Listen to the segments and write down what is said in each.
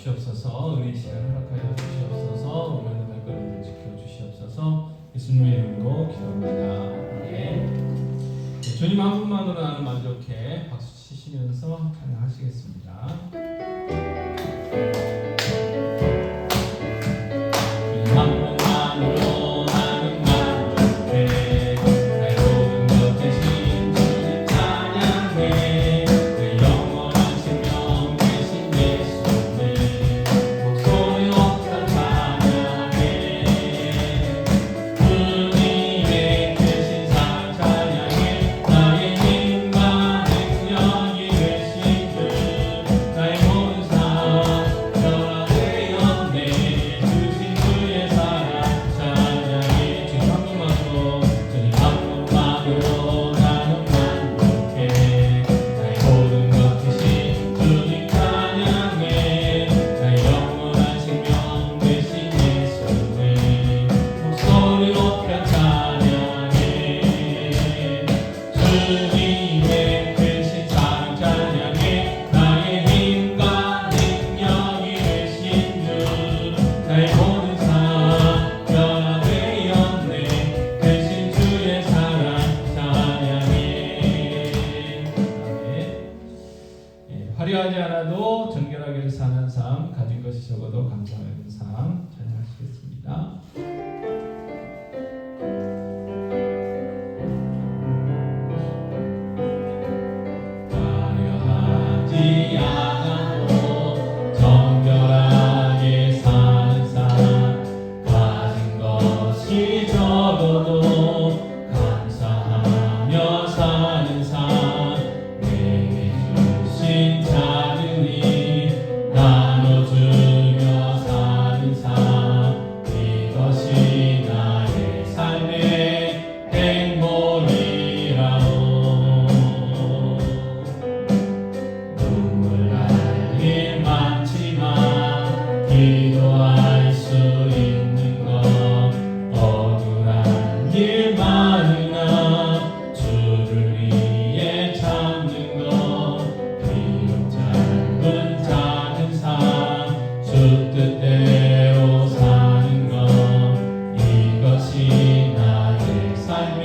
주시옵소서. 은혜 시간 허락하여 주시옵소서. 우리의 발걸음을 지켜주시옵소서. 예수님의 이름으로 기도합니다. 아멘. 주님 한 분만으로 나는 만족해. 박수 치시면서 찬양하시겠습니다. 화려하지 않아도 정결하게 사는 삶, 가진 것이 적어도 감사하는 삶 찬양하시겠습니다. 화려하지 않아도 정결하게 사는 삶, 가진 것이 적어도 감사하며 사는 삶, 나눠주며 사는 삶, 이것이 나의 삶의 행복이라오. 눈물 날 일 많지만 기도할 수 있는 것, 억울한 일 많으나 주를 위해 참는 것, 비록 짧은 주 뜻대로 사는 것, 이것이 나의 삶의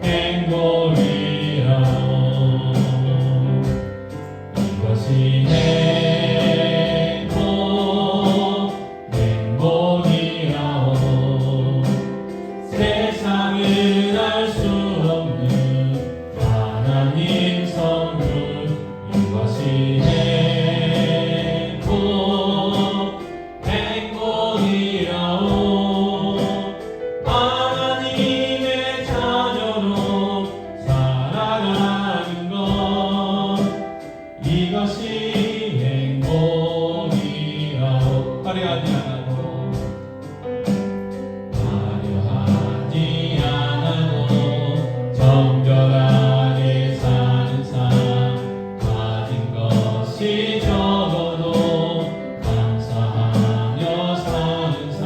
행복이라. 이것이 행복이라오. 세상은 알 수 없는 하나님 선물, 이것이 하나님의 자녀로 살아가는 것, 이것이 행복이라오. 화려하지 않아도 정결하게 사는 삶, 가진 것이 적어도 감사하며 사는 삶,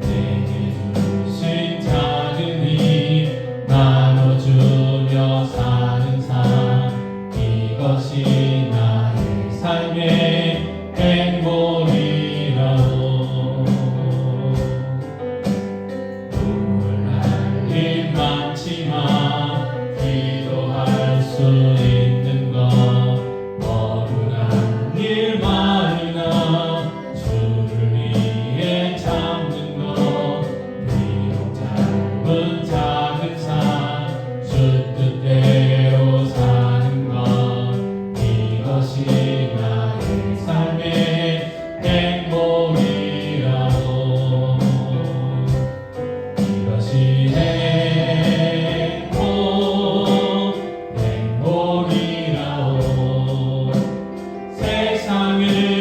내게 주신 작은 힘 나눠주며 사는 삶, 이것이 나의 삶의 행복이라오. 눈물 날 일 많지만 기도할 수 있는 것, 억울한 일 많으나 주를 위해 참는 것, 비록 짧은 작은 삶, 주 뜻대로 사는 것, 이것이 나의 삶의 행복이라오. 이것이 행복이라오. 세상을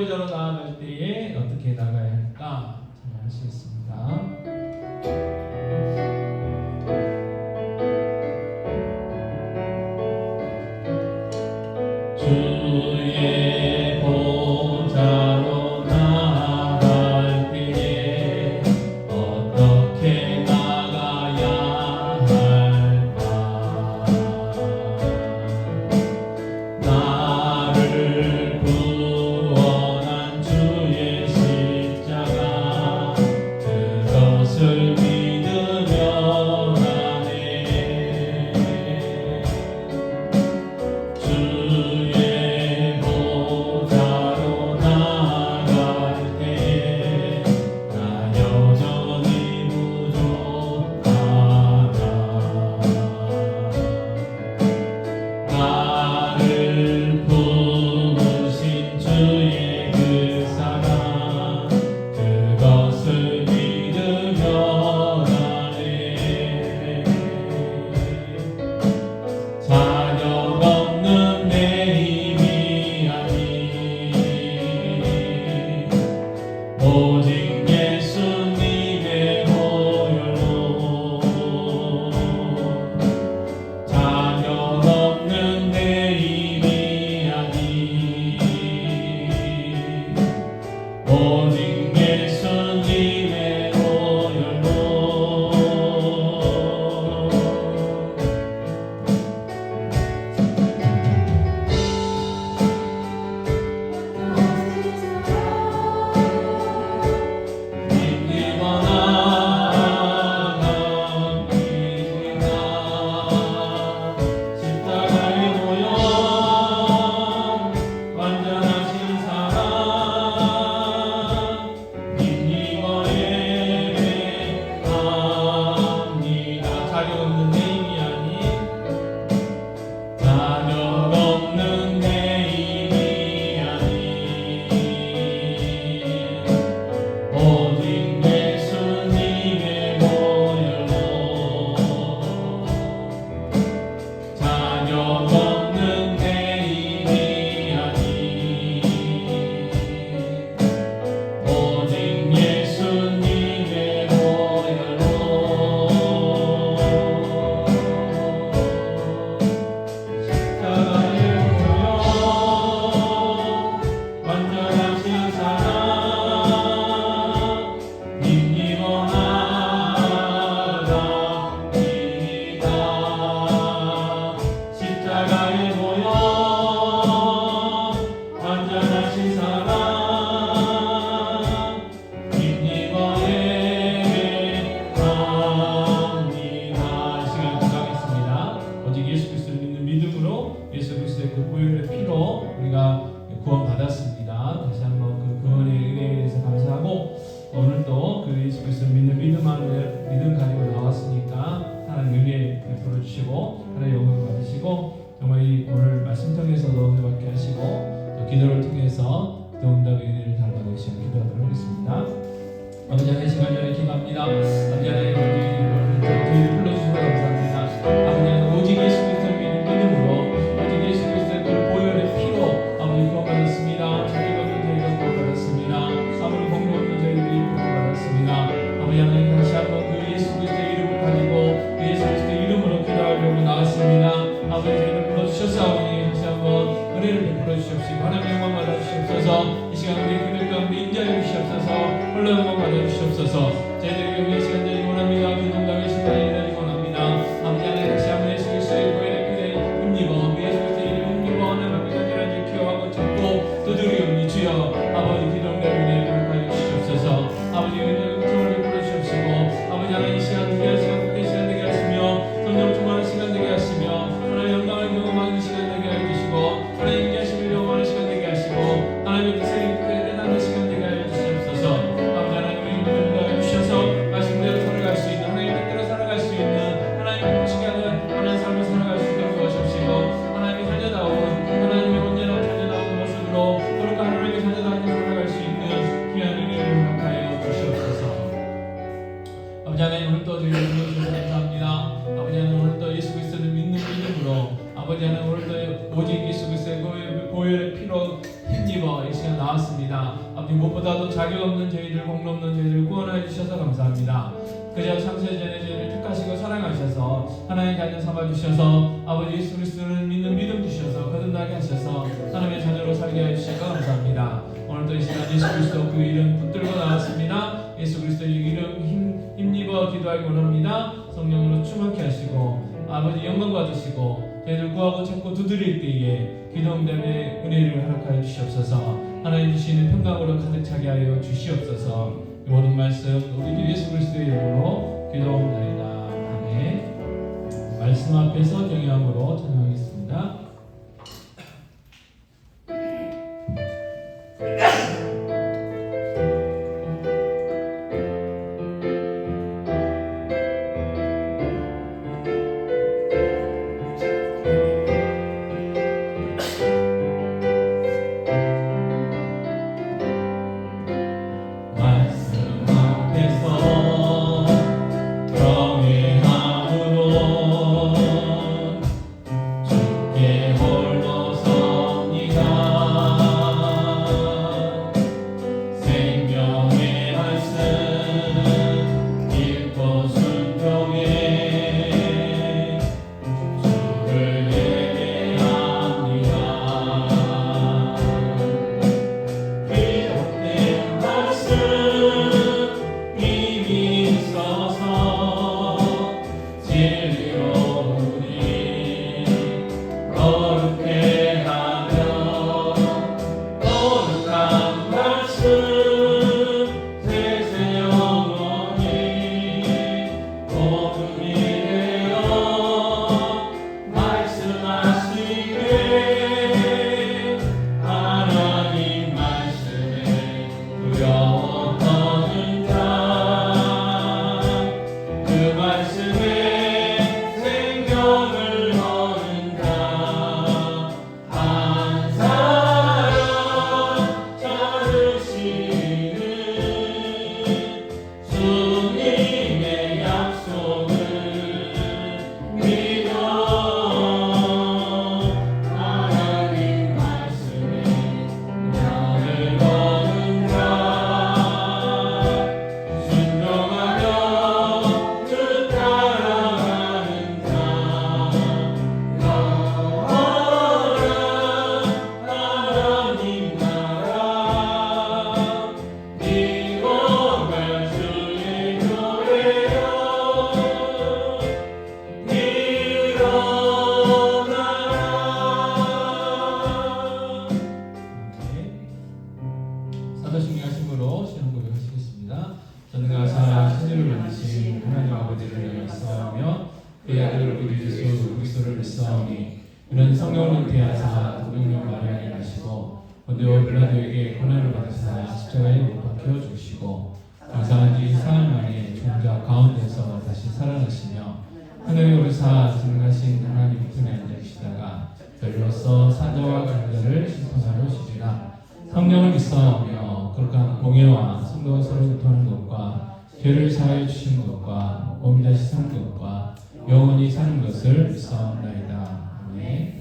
목회자로 나아갈 때에 어떻게 나가야 할까? 잘 하시겠습니다. 주의 보좌로 나아갈 때에 어떻게 나가야 할까? 나를 구원한 주의 십자가 그것을 믿으며 가네. 주의 보좌로 나아갈 때에 나 여전히 부족하다. 나를 부르신 주의 그 사랑 그것을 믿으며 가네. 자격 없는 내 힘이 아닌 오직 예수님의 보혈로 자격 없는 내 힘이 아닌 오직 예수님의 보혈로 구원받았습니다. 다시 한번 그 구원의 은혜에 대해서 감사하고 오늘도 그 예수 그리스도를 믿는 믿음 가지고 나왔으니까 하나님 은혜 베풀어 주시고 하나님 영광 받으시고 정말 이 오늘 말씀 통해서도 은혜 받게 하시고 또 기도를 통해서 응답의 은혜를 달라고 시간 기도하도록 하겠습니다. 아버지 하나님 시간 전에 기도합니다. 아버지 하나님 우리를 불러주셔서 감사합니다. 아버지 하나님 오직 예수 그리스도를 믿는 믿음으로 오직 예수 그리스도의 그 보혈의 피로 아버지 구원받았습니다. 자격 없는 저희가 구원받았습니다. 아버지 공로 없는 저희들이 구원받았습니다. 아버지 하나님 다시 한번 그 예수 그리스도의 이름을 가지고 그 예수 그리스도의 이름으로 기도하려고 나왔습니다. 아버지 저희를 불러주셔서 아버지 다시 한번 은혜를 베풀어 주시옵시고 하나님의 영광 받아주시옵소서. 이 시간 우리 그들 가운데 인자해 주시옵소서. 홀로 영광 받아주시옵소서. 저희들에게 우리 시간 되기 원합니다. 그 농담의 시간이 되기 원합니다. 아버지 하나님 다시 한번 예수 그리스도의 보혈의 피에 힘입어 그 예수 그리스도의 이름 힘입어 하나님 앞에 간절한 기도하고 찾고 두드리옵니 주여 아버지 기도응답의 은혜를 허락하여 주시옵소서. 아버지 은총을 베풀어 주시옵시고 아버지 하나님 이 시간 되게 하시고 그때 시간 되게 하시며 점점 충만한 시간 되게 하시며 하나님 영광을 경험하는 시간 되게 하여 주시고 하나님 인자하심을 경험하는 시간 되게 하시고 하나님의 뜻을 깨닫는 시간 되게 하여 주시옵소서. 아버지 하나님 우리 믿음을 주셔서 말씀대로 감사합니다. 아버지 무엇보다도 자격 없는 저희들, 공로 없는 저희들 구원하여 주셔서 감사합니다. 그저 창세전에 저희를 택하시고 사랑하셔서 하나님의 자녀 삼아주셔서 아버지 예수 그리스도를 믿는 믿음 주셔서 거듭나게 하셔서 하나님의 자녀로 살게 해주셔서 감사합니다. 오늘도 이 시간 예수 그리스도 그 이름 붙들고 나왔습니다. 예수 그리스도의 이름 힘입어 기도하기 원합니다. 성령으로 충만케 하시고 아버지 영광 받으시고 저희들 구하고 찾고 두드릴 때에 기도 응답의 은혜를 허락하여 주시옵소서. 하나님 주시는 평강으로 가득 차게 하여 주시옵소서. 이 모든 말씀 우리 주 예수 그리스도의 이름으로 기도합니다. 아멘. 말씀 앞에서 경외함으로 찬양하겠습니다. 이런 성령을 잉태하사 동정녀 마리아를 낳으시고 본디오 빌라도에게 고난을 받으사 십자가에 못 박혀 죽으시고 장사한 지 사흘 만에 종자 가운데서 다시 살아나시며 하늘에 오르사 승하신 하나님 우편에 앉으시다가 별로서 사자와 강자를 심판하러 오시리라. 성령을 믿사오며 거룩한 공예와 성도가 서로 교통하는 것과 죄를 사하여 주시는 것과 몸이 다시 사는 것과 영원히 사는 것을 믿사옵나이다. 아멘.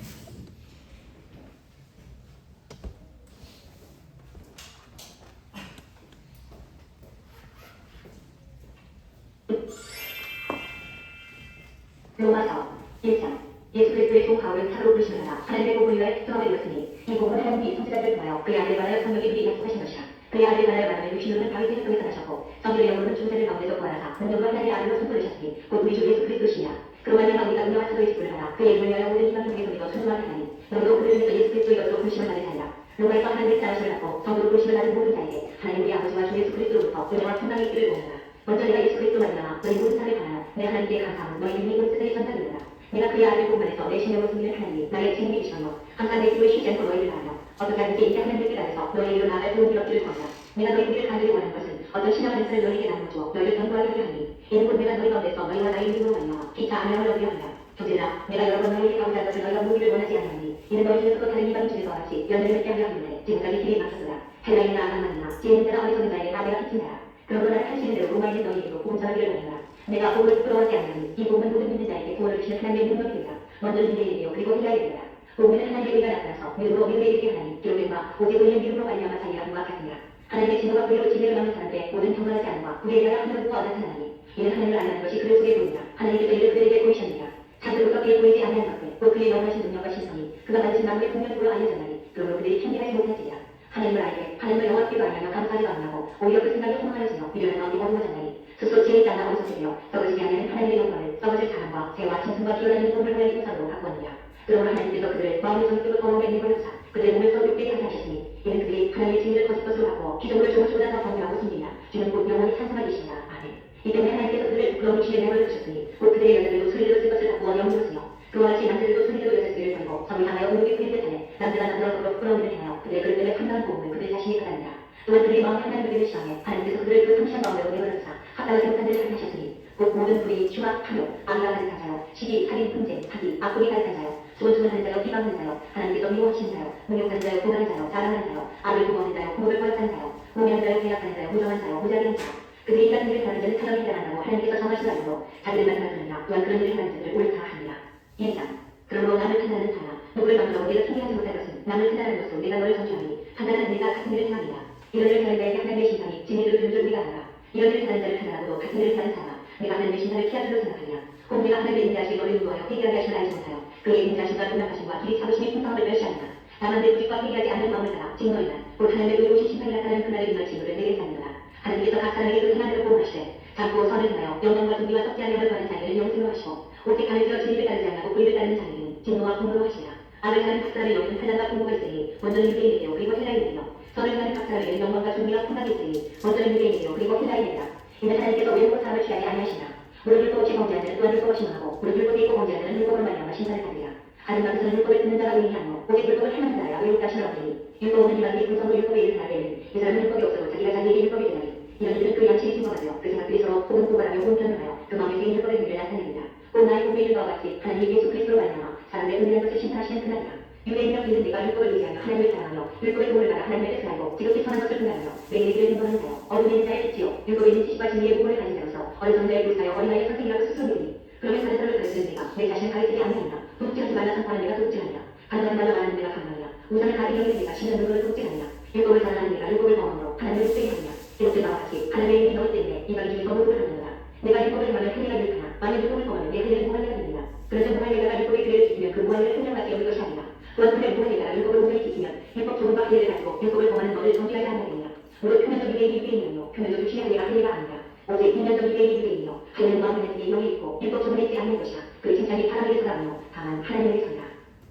로마서 1장 예수 그리스도의 종 바울은 사도로 부르심을 받아 하나님의 복음을 위하여 특성하게 되었으니 이 복음은 하나님이 성취자를 통하여 그의 아들에 관하여 성령이 미리 약속하신 것이라. 그의 아들에 관하여 말하는 육신으로는 다윗의 혈통에서 나셨고 성결의 영으로는 중세를 가운데서 구하나사 능력으로 하나님의 아들로 선포되셨으니 곧 우리 주 예수 그리스도시니라. 그로 말미암아 우리가 은혜와 사도의 직분을 받아 그의 이름을 위하여 모든 희망 속에 섬기고 순종하게 하니 너희도 그를 위해서 예수 그리스도의 여자로 부르심을 받은 자니라. 로마에서 하나님의 자녀심을 받고 성도로 부르심을 받은 모든 자에게 하나님 우리 아버지와 주 예수 그리스도로부터 은혜와 평강이 있기를 원하노라. 먼저 내가 예수 그리스도 말미암아 너희 모든 삶에 관하여 내 하나님께 감사하고 너희 이름이 온 세상에 전파되리라. 내가 그의 아들 복만에서 내 신령을 숨기는 하나님이 나의 책임이 주시며 항상 내 기도에 쉬지 않고 너희를 바라며 어떻게 하든지 이제 하나님께 달해서 너희로 나아갈 좋은 길 얻기를 구하라. 내가 너희에게 간절히 원하는 것은 어떤 신령한 은사를 너희에게 나누어 주어 너희를 견고하게 하려 하니 이는 곧 내가 너희 가운데서 너희와 나의 이름으로 말미암아 기차 안녕을 얻으려 하리라. 형제들아 내가 여러 번 너희에게 가고자 할 것을 너희가 모으기를 원하지 아니하니 이는 너희 중에서도 다른 이방 중에서 같이 연애를 맺게 하려 하는데 지금까지 길이 막혔으나 헬라인이나 아간만이나 지혜는 자나 어리석은 자에게 다 내가 비친 자라. 그러므로 나를 하시는 대로 로마에 있는 너희에게도 복음 전하기를 원하노라. 내가 복음을 부끄러워하지 아니하니 이 복음은 모든 믿는 자에게 구원을 주시는 하나님의 능력이니라. 먼저 유대인이요 그리고 헬라인이라. 복음은 하나님의 의가 나타나서 믿음으로 믿음에 이르게 하나니 기록된 바 오직 의인 믿음으로 말미암아 자기가 한것 같으니라. 하나님의 진노가 불의로 진리를 막는 사람들의 모든 평안하지 않음과 불의에 대하여 하늘부터 나타나니 이는 하나님을 알라는 것이 그들 속에 보이니라. 하나님께서 이를 그들에게 보이셨느니라. 자기로부터 그에 보이지 아니한 것들 또 그의 영원하신 능력과 신성이 그가 만드신 만물의 풍년으로 알려졌나니 그러므로 그들이 편리하지 못할지니라. 하나님을 알되 하나님을 영원하기도 아니하며 감사하지도 아니하고 오히려 그 생각이 허망하여지며 미련한 마음이 어두워졌나니 스스로 지혜있지 않나 어리석으며 썩어지지 아니하는 하나님의 영광을 썩어질 사람과 새와 짐승과 기어다니는 동물 모양의 우상으로 바꾸었느니라. 그러므로 하나님께서 그들을 마음의 정욕으로 더러움에 내버려 두사 그들의 몸을 더 욕되게 하게 하셨으니 이는 그들이 하나님의 진리를 거짓 것으로 바꾸어 기존으로 조금보다 더 번뇌하고 숨기니라. 주는 곧 영원히 찬송하시니라. 아멘. 이 때문에 하나님께서 그들을 부끄러운 시에 내버려 두셨으니 곧 그들의 여자들도 소리를 듣을 것을 바꾸어 영으로 쓰며 그와 같이 남자들도 소리로 여자들을 걸고 성을 향하여 음욕에 풀린 듯하네. 남자가 남자로 부끄러운 일을 행하여 그들의 그릇 때문에 판단한 복음을 그들 자신이 받았느니라. 또한 그들이 마음에 하나님의 의를 시험해 하나님께서 그들을 그 상실한 마음으로 내버려 두사 합당하지 못한 일을 하게 하셨으니 곧 모든 불의, 흉악, 탐욕, 악의가 가득한 자요, 시기, 살인, 분쟁, 사기, 악독이 가득한 자요, 수곤수곤하는 자요, 비방하는 자요, 하나님께서 미워하시는 자요, 능욕하는 자요, 고하는 자요, 자랑하는 자요, 악을 구하는 자요, 공업을 거역하는 자요, 우매한 자요, 계약하는 자요, 무정한 자요, 무자비한 자요. 그들이 이같은 일을 하는 자는 사형에 해당한다고 하나님께서 정하신 알므로 자기들만 하느니라. 또한 그런 일을 하는 자들을 옳다 하니라. 1장. 그러므로 남을 판단하는 자나 누구를 만들어 네가 승리하지 못할 것은 남을 판단하는 것으로 내가 너를 정죄하니 판단하는 네가 같은 일을 행하니라. 이런 일을 하는 자에게 하나님의 심판이 진리를 들은 줄 우리가 알아. 이런 일을 하는 자를 판단하고도 같은 일을 하는 자가 내가 하나님의 심판을 피할 줄로 생각하냐. 혹 내가 하나님의 인자하심이 너를 인도하여 회개하게 하심을 알지 못하여 그의 인자하심과 공약하심과 길이 참으심이 풍성함을 멸시하니라. 다만 내 부족과 회개하지 않는 마음을 따라 직노이다. 곧 하나님의 의로우신 심판이 나타나는 그날의 임할 징후를 내게 살리노라. 하나님께서 각 사람에게 그 행한 대로 보호하시되 참고 선을 행하여 영광과 존귀와 썩지 아니함을 바라는 자에게는 영생으로 하시고 오직 하늘 되어 진리를 따르지 아니하고 불의를 따르는 자에게는 진노와 공로로 하시라. 악을 하는 각 사람의 영은 판단과 공로가 있으니 먼저는 유대인에게요 그리고 헬라인에게요 선을 행하는 각 사람에게는 영광과 존귀와 풍각이 있으니 먼저는 유대인에게요 그리고 헬라인에게라. 이는 하나님께서 외모로 사람을 취하지 아니하시나 무릇 율법 없이 범죄한 자는 또한 율법 없이 망하고 무릇 율법이 있고 범죄한 자는 율법으로 말미암아 심판을 받으리라. 하늘과 그 선은 율법을 듣는 자가 의인이 아니오 오직 율법을 행하는 자야 의롭다 하시는 없으니 율법 없는 이방인이 불성으로 율법에 이르는 날에는 이 사람은 율법이 없어도 자기가 자기에게 율법이 되나니 이런 일은 그 양심이 증거하며 그 생각들이 서로 혹은 고발하며 혼편하여 그 마음에 새긴 율법의 의를 나타냅니다. 곧 나의 복음의 일과 같이 하나님 예수 그리스도로 말미암아 사람들의 은밀한 것을 심판하시는 그날이라. 유대인이여 믿는 내가 율법을 의지하며 하나님을 사랑하며 율법의 도움을 받아 하나님의 뜻을 알고 지극히 선한 것을 분별하며 내게 길을 인도하는 자여 어둠에 있는 자의 빛이요 율법에 있는 지식과 진리의 복음을 가진 자로서 어리석은 자의 불사여 어린아이의 선생이라고 스스로 믿으니 그러면 다른 사람을 가르치는 내가 내 자신을 가르치지 아니하니라. 도둑질하지 말라 선포하는 내가 도둑질하니라. 간다지 말라 말하는 내가 강하니라. 우상을 가리게 하는 내가 신의 눈으로 도둑질하니라. 율법을 자랑하는 내가 율법을 범함으로 하나님을 헛되게 하니라. 이렇게 바와 같이 하나님의 이름이 너희 때문에 이방인 중에서 모두를 하느니라. 내가 율법을 행하면 행위가 유익하나 만일 율법을 범하면 내 행위는 무한리가 되느니라. 그러자 무한리가가 율법의 기회를 지키면 그 무한리를 생명같이 여길 것이 아니라 또한 그의 무한리가가 율법을 온전히 지키면 율법 조금과 기회를 가지고 율법을 범하는 너를 정죄하지 않느니라. 무릇 표면적 유대인이 유대인이며 표면적 유신의 하리가 하리가 아니라 오직 인면적 유대인이 유대인이며 하려는 마음을 내는 영이 있고 율법 조금에 있지 않는 것이라. 그 칭찬이 사람에게서 나오며 다만 하나님에게서라.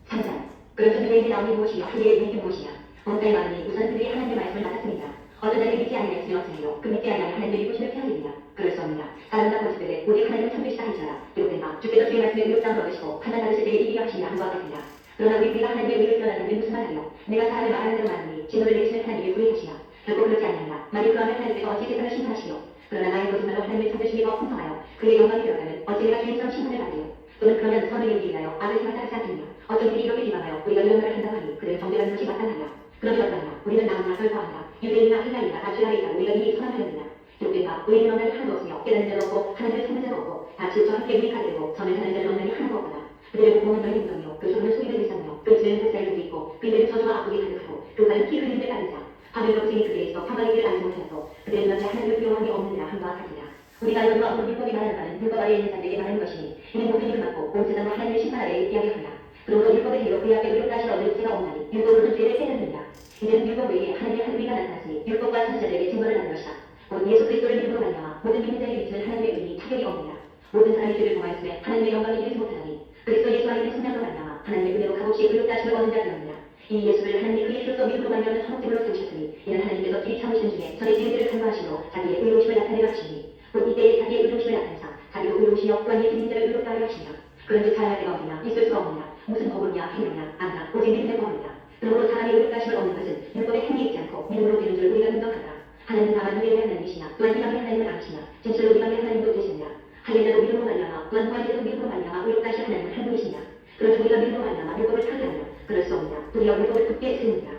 3장. 그런즉 유대인의 나옴이 무엇이며 할례의 유익이 무엇이냐. 언자의 말하니 우선 그들이 하나님의 말씀을 맡았습니다. 어떤 자를 믿지 아니하였으면 어찌하리요. 그 믿지 아니하면 하나님의 이루심을 피하리라. 그럴 수 없느냐. 다른 다 거짓되되 오직 하나님은 참되시다 할지라라. 기록된 바 주께서 주의 말씀에 의롭다함을 얻으시고 판단 받으실 때에 이기게 하시니라 한것 같으니라. 그러나 우리가 하나님의 의를 드러나는 게 무슨 말이요. 내가 사람을 말하는 대로 말하니 진노를 내리시는 하나님의 불의하시나. 결코 그렇지 아니하나. 만일 그러면 하나님께서 어찌 세상을 심판하시오. 그러나 나의 거짓말로 하나님의 참되심이 더 풍성하여 그의 영광이 되어가면 어찌 내가 주인처럼 심판을 받으리요. 또는 그러면 선을 이루기위하여 악을 생각하지 않겠느냐. 어떤 일이 이렇게 비방하여 우리가 이런 말을 한다고 하니 그들은 정죄받는 것이 마땅하냐. 그러지 어떠하냐. 우리는 남이나 결과한다. 유대인이나 헬라인이나 다 죄악에 있다고 우리가 이미 선언하였느냐. 기록된 바 의인은 언어를 하나도 없으며 깨닫는 자도 없고 하나님을 찾는 자도 없고 다 지우쳐 함께 유익하게 되고 선을 하는 자는 언어이 하나도 없다. 그들의 공공은 너희 인정이요 그 소리는 소리를 들삼며 그 죄는 뱃살도 있고 그들은 저주와 악독이 가득하고 그 발은 피 흘리는 데 따른 자 하늘 검증이 그들에 있어 파마의 길을 알지 못하여도 그들은 너희 하나님을 두려워한 게 없느니라 한바 같으니라. 우리가 이것과 모든 율법이 말하는 바는 율법 아래에 있는 자들에게 말하는 것이니 이는 모든 일을 맡고 온 세상과 하나님의 심판 아래에 있게 하리라. 그러므로 율법의 행위로 그의 앞에 의롭다 하시라 얻을 죄가 없나니 율법으로는 죄를 깨닫느니라. 이제는 율법 외에 하나님의 한 의가 나타났으니 율법과 선지자들에게 증거를 하는 것이다. 곧 예수 그리스도를 믿음으로 말미암아 모든 믿는 자에게 비치는 하나님의 의니 타격이 없느니라. 모든 사람이 죄를 범하였으며 하나님의 영광을 이루지 못하나니 그리스도 예수 안에 성령으로 말미암아 하나님의 은혜로 값없이 의롭다 하심을 얻는 자 되었느니라. 이 예수를 하나님이 그의 피로써 믿음으로 말미암은 화목제물로 세우셨으니 이는 하나님께서 길이 참으시는 중에 저의 죄들을 간과하심으로 자기의 의로우심을 나타내려 하시니 곧 이때에 자기의 의로우심을 나타내사 자기도 의로우시며 또한 예수 믿는 자를 의롭다 하려 하시니라. 그런즉 사랑할 데가 없느냐 있을 수가 없느냐 무슨 법으로냐 행위로냐 아니라 오직 믿음의 법이다. 그러므로 사람이 의롭다 하심을 얻는 것은 율법의 행위에 있지 않고 믿음으로 되는 줄 우리가 인정한다. 하나님은 다만 유대인의 하나님이시나 또한 이방의 하나님을 아시나 진실로 이방의 하나님도 되시느냐. 할례자도 믿음으로 말미암아 또한 무할례자도 믿음으로 말미암아 의롭다 하실 하나님은 한 분이시냐. 그런즉 우리가 믿음으로 말미암아 율법을 사기하느냐. 그럴 수 없느냐. 도리어 율법을 굳게 세우느니라.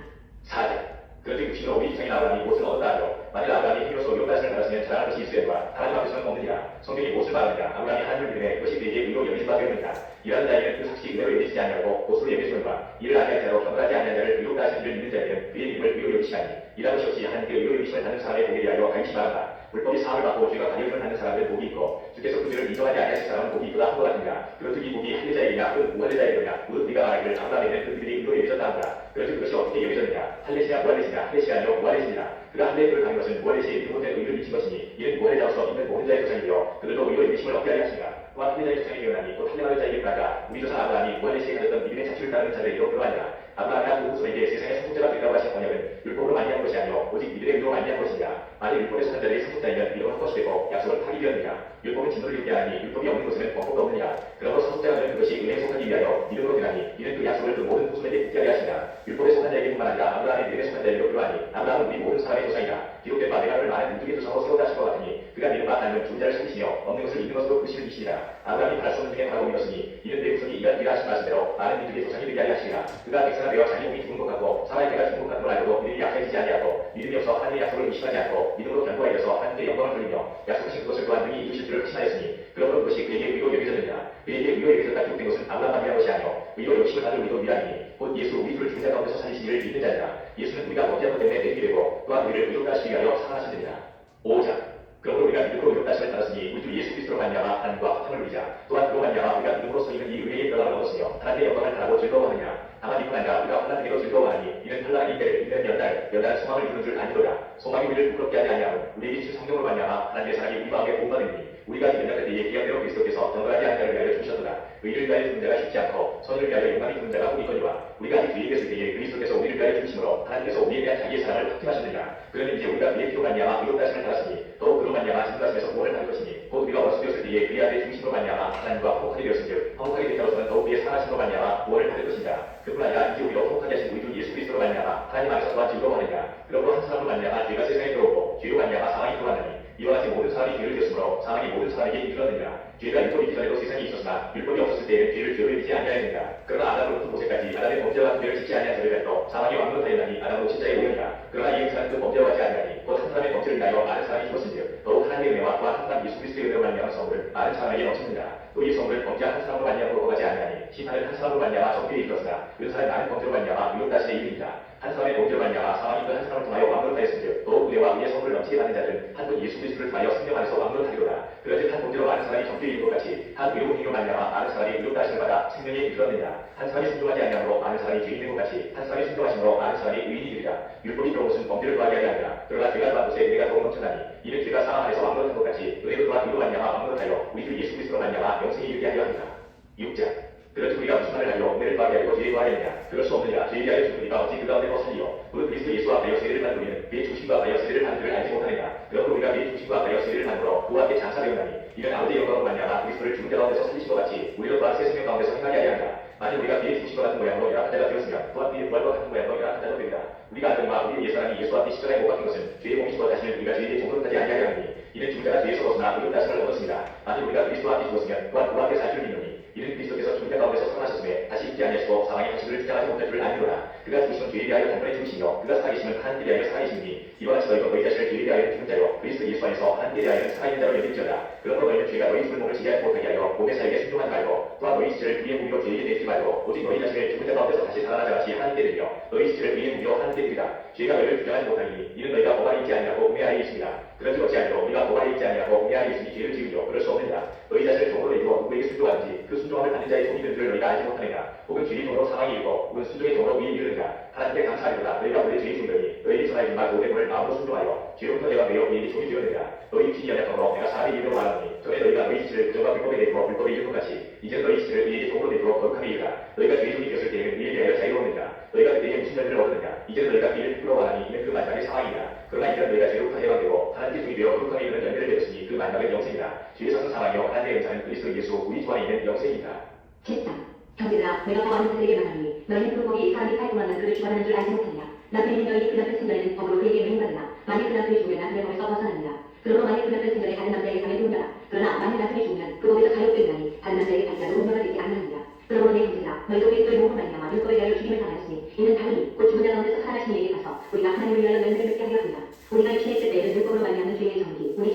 4절. 그런즉 육신으로 우리 이상인 아브라함이 무엇을 얻었다 하여 만일 아브라함이 힘으로써 의롭다 하심을 받았으면 있으면 자랑할 것이 있으려니와 하나님 앞에서는 없느니라. 성경이 무엇을 말하느냐. 아브라함이 하나님을 믿음에 그것이 그에게 의로 여기진 바 되었느니라. 일하는 자에게는 그 삭시 의로 여기지 아니하고 고수로 여기시느니라. 이를 아니한 자로 경건하지 아니한 자를 의롭다 하신 이를 믿는 자에게는 그의 믿음을 의로 여기시나니 일하는 것이 없이 하나님께 의로 여기심을 받는 사람의 복에 대하여 가르치 바란다. 불법이 사함을 받고 죄가 가려움을 받는 사람들은 복이 있고 주께서 그 죄를 인정하지 아니하신 사람은 복이 있도다 한것 같으니라. 그렇듯 이 복이 할례자에게냐 혹은 무할례자에게냐 무릇 네가 말하기를 아브라함에는 그들이 의로 여겨졌다 하더라. 그런즉 그것이 어떻게 여겨졌느냐. 할례시냐 무할례시냐. 할례시가 아니요 무할례시니라. 그가 할례의 뿔을 가진 것은 무할례시의 기본된 의를 미친 것이니 이는 무할례자로서 있는 모든 자의 조상이며 그들도 의로 여기심을 얻게 하려 하시니라. 또한 할례자의 조상이 되어나니 곧 할례받을 자에게 가자 우리 조상 아브라함이 무할례시에 가졌던 믿음의 자취를 따르는 자들에게로 그러하니라. 아브라함이나 그 후손에게 세상의 성소자가 되리라고 하신 언약은 율법으로 많이한 것이 아니요 오직 믿음의 의로 많이한 것이니라. 만일 율법에 속한 자들이 성소자이면 믿음은 헛것이 되고 약속은 파기 되었느냐. 율법은 진노를 이루게 하니 율법이 없는 곳에는 법도 없느니라. 그러므로 성소자가 되는 그것이 은혜에 속하기 위하여 믿음으로 되나니 이는 그 약속을 그 모든 후손에게 붙게 하려 하시니라. 율법에 속한 자에게뿐만 아니라 아브라함의 믿음에 속한 자에게로 그러하니 아브라함은 우리 모든 사람의 조상이라. 기록된 바 내가 그를 많은 민족의 조상으로 세웠다 하신 것 같으니 그가 믿음 바 아니면 죽은 자를 살리시며 없는 것을 있는 것으로 그시를 이시니라. 아브라함이 바랄 수 없는 중에 바라고 믿었으니 이는 내 후손이 이가 네가 하신 말씀대로 많은 민족의 조상이 되게 하려 하시니라. 그가 백성아 되어 자기 몸이 죽은 것 같고 사마의 때가 죽은 것 같은 걸 알고도 믿음이 약해지지 아니하고 믿음이 없어 하나님의 약속을 의심하지 않고 믿음으로 견고하게 되어서 하나님께 영광을 돌리며 약속하신 그것을 또한 능히 이루실 줄을 확신하였으니 그러므로 그것이 그에게 의로 여겨졌느니라. 그에게 의로 여겨졌다 기록된 것은 아브라함만 위한 것이 아니요 의로 여기심을 받을 우리도 위하니 곧 예수 우리 둘을 죽은 자 가운데서 살리시기를 믿는 자니라. 예수는 우리가 범죄한 것 때문에 내리게 되고 또한 우리를 의롭다 하시기 위하여 사랑하시느니라. 5장 그러므로 우리가 믿음으로 의롭다 하심을 받았으니 우리 주 예수 그리스도로 말미암아 하나님과 화평을 누리자. 또한 그로 말미암아 우리가 믿음으로 서 있는 이 은혜의 변화를 얻었으며 하나님의 영광을 바라고 즐거워하느냐. 다만 이뿐 아니라 우리가 환난에도 즐거워하니 이는 환난이 이때를 이는 연달은 소망을 이루는 줄 아니로라. 소망이 우리를 부끄럽게 하지 아니하고 우리에게 주신 성령으로 말미암아 하나님의 사랑이 우리 마음에 보응받으니 우리가 연약할 때에 기약대로 그리스도께서 경건하지 않은 자를 위하여 주셨도다. 의를 위하여 죽는 자가 쉽지 않고 선을 위하여 용감히 죽는 자가 뿐이거니와 우리가 아직 뒤에 계실 때에 그리스도께서 우리를 위하여 주심으로 하나님께서 우리에 대한 자기의 사랑을 확증하셨느니라. 그러면 이제 우리가 그의 피로 말미암아 의롭다 하심을 받았으니 더욱 그로 말미암아 진노하심에서 구원을 받을 것이니 곧 우리가 원수되었을 때에 그의 아들의 중심으로 말미암아 하나님과 화목하게 되었은즉 화목하게 되자로서는 더욱 그의 사랑하심으로 말미암아 구원을 받을 것이니라. 그뿐 아니라 이제 우리로 화목하게 하신 우리 주 예수 그리스도로 말미암아 하나님 안에서 또한 즐거워하느니라. 그러므로 한 사람으로 말미암아 죄가 세상에 들어오고 죄로 말미암아 사망이 들어왔느니 이와 같이 모든 사람이 죄를 지었으므로 사망이 모든 사람에게 이르렀느니라. 죄가 율법이 있기 전에도 세상에 있었으나 율법이 없었을 때에는 죄를 죄로 여기지 아니하였느니라. 그러나 아담으로부터 모세까지 아담의 범죄와 같은 죄를 짓지 아니한 자들에도 사망이 왕노하였나니 아담으로 십자에 오려니라. 그러나 이 행사는 그 범죄와 같지 아니하니 곧 한 사람의 범죄를 인하여 많은 사람이 죽었은즉 더욱 하나님의 은혜와 또한 한 사람 예수 그리스도의 은혜로 말미암아 선물을 많은 사람에게 넘치느니라. 또 이 선물을 범죄한 한 사람으로 말미암아 거하지 아니하니 심판은 한 사람으로 말미암아 정죄에 이르렀으나 은사는 많은 범죄로 말미암아 의롭다 하심에 이르니라. 한 사람의 범죄로 말미암아 사망이 그 한 사람을 통하여 왕노하였은즉 더욱 은혜와 의의 선물을 넘치게 받는 자들은 한 분 예수 그리스도를 통하여 성령 안에서 왕노하리로다. 그런즉 한 범죄로 많은 사람이 정죄에 이르는 것 같이 한 의로운 행위로 말미암아 많은 사람이 의롭다 하심을 받아 생명에 이르렀느니라. 한 사람이 순종하지 아니함으로 많은 사람이 죄인인 것 같이 한 사람이 순종하심으로 많은 사람이 의인이 되리라. 율법이 들어온 것은 범죄를 더하게 하려 함이라. 그러나 죄가 더한 곳에 은혜가 더욱 넘쳐나니 이는 죄가 사망 안에서 왕노한 것 같이 은혜로 또한 의로 말미암아 왕노하여 우리 주 예수 그리스도로 말미암아 영생에 이르게 하려 합니다. 6장 그런즉 우리가 무슨 말을 하여 은혜를 더하게 하고 죄에 더하였느냐. 그럴 수 없느니라. 죄에 대하여 죽으니까 어찌 그 가운데 더 살리요. 무릇 그리스도 예수 앞에여 세례를 받은 우리는 그의 중심과 앞에여 세례를 받은 줄을 알지 못하느냐. 그러므로 우리가 그의 중심과 앞에여 세례를 받으므로 그와 함께 장사되었나니 이는 아버지의 영광으로 말미암아 그리스도를 죽은 자 가운데서 살리신 것 같이 우리도 또한 새 생명 가운데서 행하게 하려 합니다. 만일 우리가 그의 중심과 같은 모양으로 열악한 자가 되었으면 또한 그의 부활과 같은 모양으로 열악한 자도 되리라. 우리가 알거니와 우리의 옛사람이 예수 앞에 십자가에 못 박힌 것은 죄의 몸이 죽어 자신을 우리가 죄의 종으로 하지 아니하려 하니 이는 죽은 자가 죄에서 벗어나 의롭다 하심을 얻었습니다. 만일 우리가 그리스도 앞에 죽었으면 또한 그와 함께 살 줄을 믿노니 이는 그리스도께서 죽은 자 가운데서 살아나셨음에 다시 있지 아니하시고 사망의 가시를 주장하지 못할 줄을 아니로라. 그가 죽으시면 죄에 대하여 단번에 죽으시며 그가 살아계시면 하나님께 대하여 살아계시니 이와 같이 너희가 너희 자신을 죄에 대하여 죽은 자요 그리스도 예수 안에서 하나님께 대하여 살아있는 자로 여길지어다. 그러므로 너희는 죄가 너희 죽은 몸을 지지하지 못하게 하여 몸의 사역에 순종하지 말고 또한 너희 지체를 그의 무기로 죄에게 내지 말고 오직 너희 자신을 죽은 자 가운데서 다시 살아나자 같이 하나님께 드리며 너희 지체를 그의 무기로 하나님께 드리라. 죄가 너희를 주장하지 못하니 이는 너희가 법 아래 있지 아니하고 은혜 아래 있습니다. 그런즉 어찌하리요 우리가 법 아래 있지 아니하고 은혜 아래 있으니 죄를 지으려 그럴 수 없느니라. 너희 자신을 종으로 내주어 누구에게 순종하는지 그 순종함을 받는 자의 종이 된 줄을 너희가 알지 못하느냐. 혹은 죄의 종으로 사망이 이르고 혹은 순종의 종으로 의에 이르느냐. 하나님께 감사하리로다. 너희가 원래 죄의 종이니 너희에게 전하여 준 말 모든 것을 마음으로 순종하여 죄로부터 내가 매어 우리에게 종이 되었느냐. 너희 육신이 연약함으로 내가 사람의 이름으로 말하노니 전에 너희가 너희 지체를 부정과 불법에 내주어 불법에 이른 것 같이 이제는 너희 지체를 의에게 종으로 내주어 거룩함에 이르라. 너희가 죄의 종이 되었을 때에는 의에 대하여 자유로웠느냐. 너희가 그때에 무슨 열매를 얻었느냐. 이제는 너희가 그를 부끄러워하니 이는 그 마지막의 사망이니라. 그러나 이제는 너희가 죄로부터 해방되고 하나님께 종이 되어 거룩함에 이르는 열매를 맺었으니 그 마지막은 영생이라. 죄에서는 사망이요 하나님의 은사는 그리스도 예수 우리 주 안에 있는 영생이니라. 7장 형제들아 내가 보아하는 그들에게 말하니 너희는 그 법이 사람이 팔꿈하면 그를 주관하는 줄 알지 못하느냐. 남편이 너희에게 그 남편 생전에는 법으로 그에게 명받으나 만일 그 남편이 죽으면 남편의 법에서 벗어나느니라. 그러므로 만일 그 남편 생전에 다른 남자에게 가면 혼자라. 그러나 만일 남편이 죽으면 그 법에서 자유되나니 다른 남자에게 가지 않고 혼자가 되지 않느니라. 그러므로 내 형제들아 너희도 그리스도의 몸을 말미암아 율법에 대하여 죽임을 당하였으니 이는 다르니 곧 죽은 자 가운데서 살아나신 이에게 가서 우리가 하나님을 위하여 열매를 맺게 하려 합니다. 우리가 육신에 있을 때에는 율법으로 말미암는 죄의 정기 우리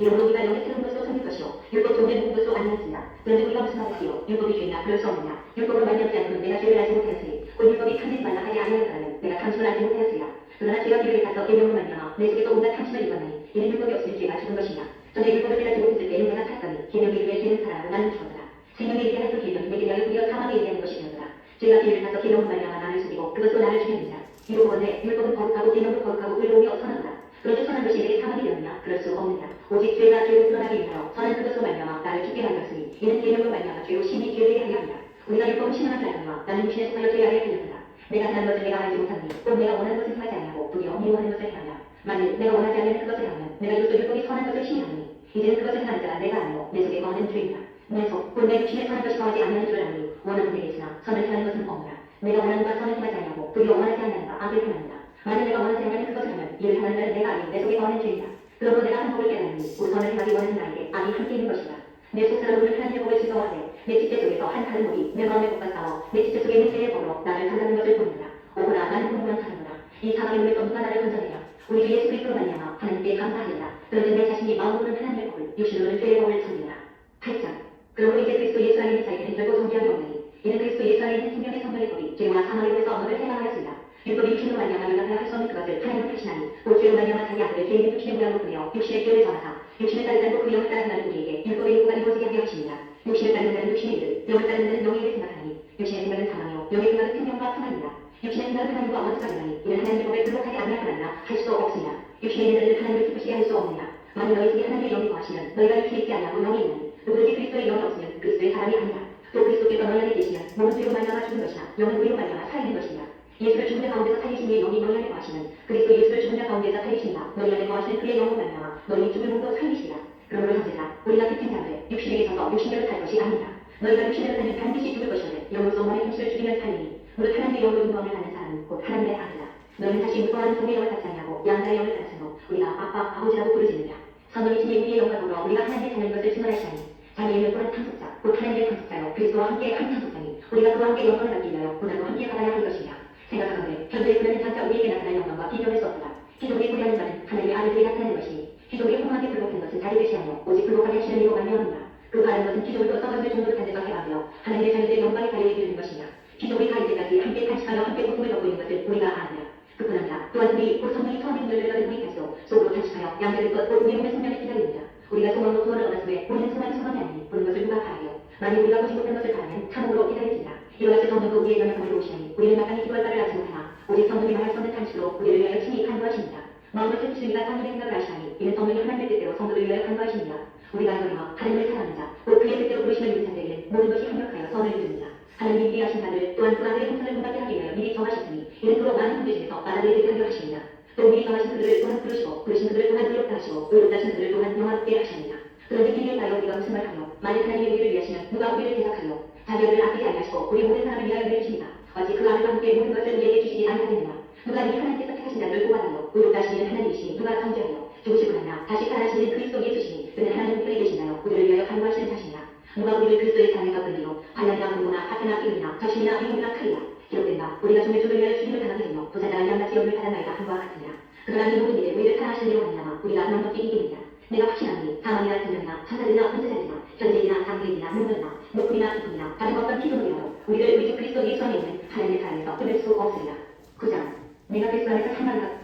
이러므로 우리가 영의 새로운 것으로 섬길 것이요 율법 종의 모든 것으로 아니하였습니다. 그런데 우리가 무슨 말이지요? 율법이 죄냐? 그럴 수 없느냐? 율법으로 말미암지 않고는 내가 죄를 알지 못하였으니 곧 율법이 탐내지 말라 하지 아니하였더라면 내가 탐심을 알지 못하였으리라. 그러나 죄가 비를 타서 계명으로 말미암아 내 속에서 온갖 탐심을 입었나니 이는 율법이 없으니 죄가 죽은 것이냐? 전에 율법을 깨닫지 못했을 때는 내가 탔더니 계명에 의해 죄는 살아나고 나는 죽었더라. 생명에 의해 하던 계명이 내게 대하여 드디어 사망에 의한 것이었더라. 죄가 비를 타서 계명으로 말미암아 나를 죽이고 그것으로 나를 죽였느니라. 이로 보건대 율법은 거룩하고 계명도 거룩하고 의로움이 선하구나. 그런데 선한 것이 내게 사망이 되었느냐? 그럴 수 없느냐. 오직 죄가 죄를 드러나게 위하여 선한 그것으로 말미암아 나를 죽게 하였으니 이는 계명으로 말미암아 죄로 심히 죄되게 하려 함이라. 우리가 율법을 신앙한 자라니와 나는 육신에 속하여 죄 아래에 달렸다. 내가 행한 것을 내가 알지 못하니 또 내가 원하는 것을 행하지 아니하고 도리어 미워하는 것을 행하냐. 만일 내가 원하지 않는 그것을 하면 내가 이로써 율법이 선한 것을 신뢰하니 이제는 그것을 행하는 자가 내가 아니요 내 속에 거하는 죄이다. 내 속, 곧 내 육신에 선한 것이 거하지 아니하는 줄 아니 원하는 데 있으나 선을 행하는 것은 없느라. 내가 원하는 바 선을 행하지 아니하고 도리어 원하지 않는 바 악을 행하는다. 만일 내가 원하지 않는 그것을 하면 이를 행하는 자는 내가 아니요 내 속에 거하는 죄이다. 그러므로 내가 한 법을 깨달으니 곧 선을 행하기 원하는 나에게 악이 함께 있는 것이다. 내 속사람을 하나님의 법을 지켜하되 내 지체 속에서 한 다른 법이 내 마음의 법과 싸워 내 지체 속에 있는 죄의 법으로 나를 상하는 것을 보는다. 오호라 나는 공부한 사람이라. 이 사망의 몸의 전부가 나를 건져내라. 우리 주 예수 그리스도로 말미암아 하나님께 감사하리라. 그런데 내 자신이 마음으로는 하나님의 법을 육신으로는 죄의 법을 섬기라. 8장. 그러므로 이제 그리스도 예수 안에 있는 자에게는 결코 존재함이 없나니 이는 그리스도 예수 안에 있는 생명의 성령의 법이 죄와 사망에 대해서 언어를 해방하였습니다. 율법이 육신으로 말미암아 율법하여 할 수 없는 그것을 하나님은 하시나니 곧 죄로 말미암아 자기 아들을 죄 있는 육신의 모양으로 보내어 육신의 죄를 전하사 육신을 따르지 않고 그 영을 따라 행하는 우리에게 율법의 요구가 이루어지게 하게 하십니다. 육신을 따르는 자는 육신의 일을 영을 따르는 자는 영의 일을 생각하니 육신의 생각은 사망이요 영의 생각은 생명과 평안이라. 육신의 생각은 하나님과 원수가리라니 이는 하나님의 법에 불복하지 아니할 거라나 할 수도 없으니라. 육신에 있는 자들은 하나님을 기쁘시게 할 수 없느니라. 만일 너희 중에 하나님의 영이 거하시면 너희가 육신에 있지 아니하고 영이 있나니 누구든지 그리스도의 영이 없으면 그리스도의 사람이 아니라. 또 그리스도께서 너희 안에 계시면 몸은 죄로 말미암아 죽은 것이나 영은 의로 말미암아 살아있는 것이니라. 예수를 죽은 자 가운데서 살리신 이의 영이 너희 안에 거하시면 그리스도 예수를 죽은 자 가운데서 살리신다. 너희 안에 거하시는 그의 영으로 말미암아 너희 죽은 몸도 살리시라. 그러므로 형제들아 우리가 피친 자들 육신에게 서서 육신대로 살 것이 아니다. 너희가 육신대로 살면 반드시 죽을 것이오되 영으로서 몸의 힘을 죽이면 살리니 무릇 하나님의 영으로 인도함을 받는 사람은 곧 하나님의 아들이라. 너희는 다시 무거워하는 종의 영을 갖지 아니하고 양자의 영을 따르므로 우리가 아빠 아버지라고 부르짖느냐. 성령이신 우리의 영과 보러 우리가 하나님의 자녀인 것을 증언하시나니 자녀이면 또한 상속자 곧 하나님의 상속자요 그리스도와 함께 한 상속자니 우리가 그와 함께 영광을 받기 위하여 고난도 함께 받아야 할 것이냐. 생각하건대 현재의 그는 장차 우리에게 나타난 영광과 비교할 수 없다. 기독의 구리하는 자는 하나님의 아들들이 나타나는 것이니 기독의 허무하게 불복한 것은 다른 것이 아니요 오직 불복하게 하시는 이로 말미암느니라. 그 바라는 것은 기독을 또 썩어질 정도로 탄 데서 해방되어 하나님의 자녀들의 영광에 가려이 이르는 것이냐. 기독이 가릴 때까지 함께 탄식하며 함께 고통을 겪고 있는 것을 우리가 아느냐. 그뿐 아니라 또한 우리 곧 성령이 처음에 눈을 열려는 우리까지도 속으로 탄식하여 양자를 것 곧 우리 몸의 성령을 기다립니다. 우리가 소망으로 구원을 얻었으에 우리는 소망이 소망이 아니니 보는 것을 누가 바라요. 만일 우리가 보지 못한 것을 바라면 참으로 기다리지라. 이와 같이 성령도 우리의 연약함을 보시나니 우리는 마땅히 기도할 바를 알지 못하나 오직 성령이 말할 수 없는 탄식으로 우리를 위하여 친히 간구하십니다. 마음을 슬프신 이가 성령의 생각을 아시나니 이는 성령이 하나님의 뜻대로 성도를 위하여 간구하십니다. 우리가 알거니와 하나님을 사랑하는 자 곧 그의 뜻대로 부르심을 입은 자들에게는 모든 것이 합력하여 선을 이룹니다. 하나님이 미리 하신 자들 또한 그 아들의 형상을 본받게 하기 위하여 미리 정하셨으니 이는 그로 많은 분들 중에서 받아들이게 하려 하십니다. 또 미리 정하신 그들을 또한 부르시고 부르신 그들을 또한 의롭다 하시고 의롭다 하신 그들을 또한 영화롭게 하십니다. 그런데 비밀을 따여 우리가 무슨 말하며 만일 하나님이 우리를 위하시면 누가 우리를 대적하며 자기 아들을 아끼지 아니하시고 우리 모든 사람을 위하여 내주십니다. 어찌 그 아들과 함께 모든 것을 우리에게 주시지 아니하겠느냐. 누가 이 하나님께서 택하신 자를 구하다며 의롭다 하시는 하나님이시니 누가 정죄하며 죽으시고 나나 다시 살아나시는 그리스도 예수시니 그는 하나님 우리에 계신다요 우리를 위하여 간구하시는 자신이라. 누가 우리를 그리스도의 자녀가 끌리로 환난이나 공고나 파트나 기름이나 적신이나 위험이나 칼이나 기록된다. 우리가 종의 주를 위하여 죽임을 당하게 되며 부자다한 양같이 영을 받았나이다 함과 같으니라. 그러나 이 모든 일에 우리를 사랑하시는 이로 말미암아 우리가 넉넉히 이기느니라. 내가 확신하니 사망이나 생명이나 천사들이나 권세자들이나 현재이나 장래이나 능력이나 높음이나 깊음이나 다른 어떤 피조물이라도 우리를 우리 주 그리스도 예수 안에 있는 하나님의 사랑에서 끊을 수 없으리라. 9장. 내가 그리스도 안에서 상관을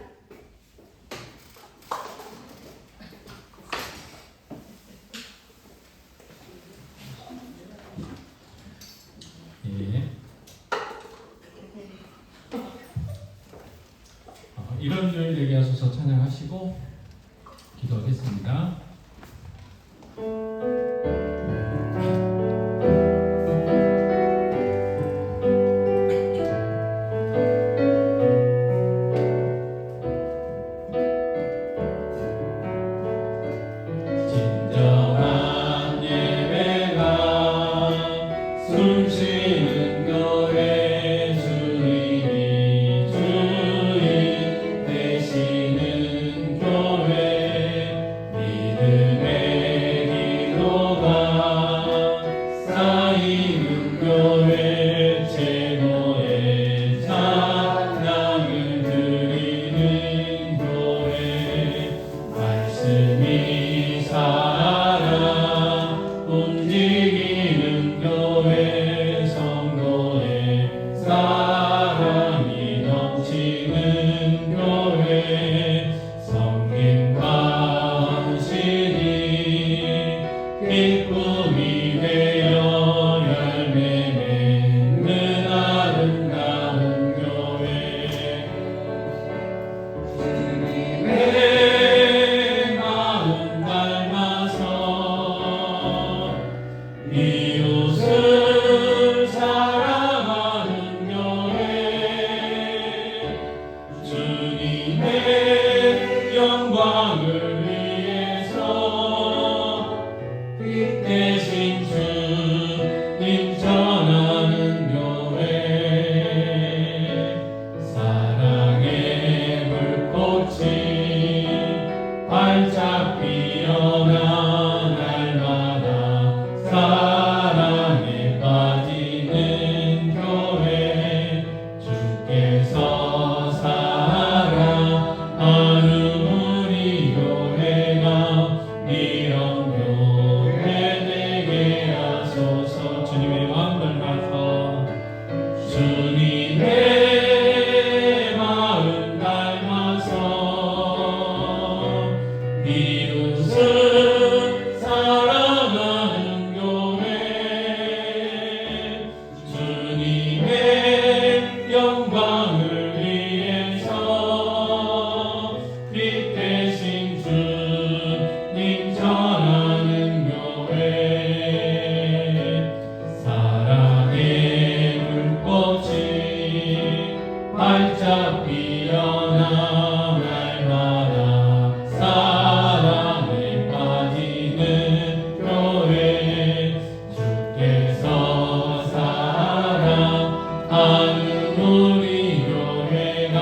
이런 줄 얘기하셔서 찬양하시고 기도하겠습니다. 진정한 예배가 숨쉬는 교회 주님이 주인 되시는 교회 믿음의 기도 주께서 사랑하는 우리 교회가 이런 교회 되게 하소서. 주님의 마음 닮아서 주님의 마음 닮아서 이웃을 사랑하는 교회 주님의 영광을 위해서 빛 대신 주님 전하는 교회 사랑의 불꽃이 활짝 피어나 날마다 사랑에 빠지는 교회 주께서 사랑하는 우리 교회가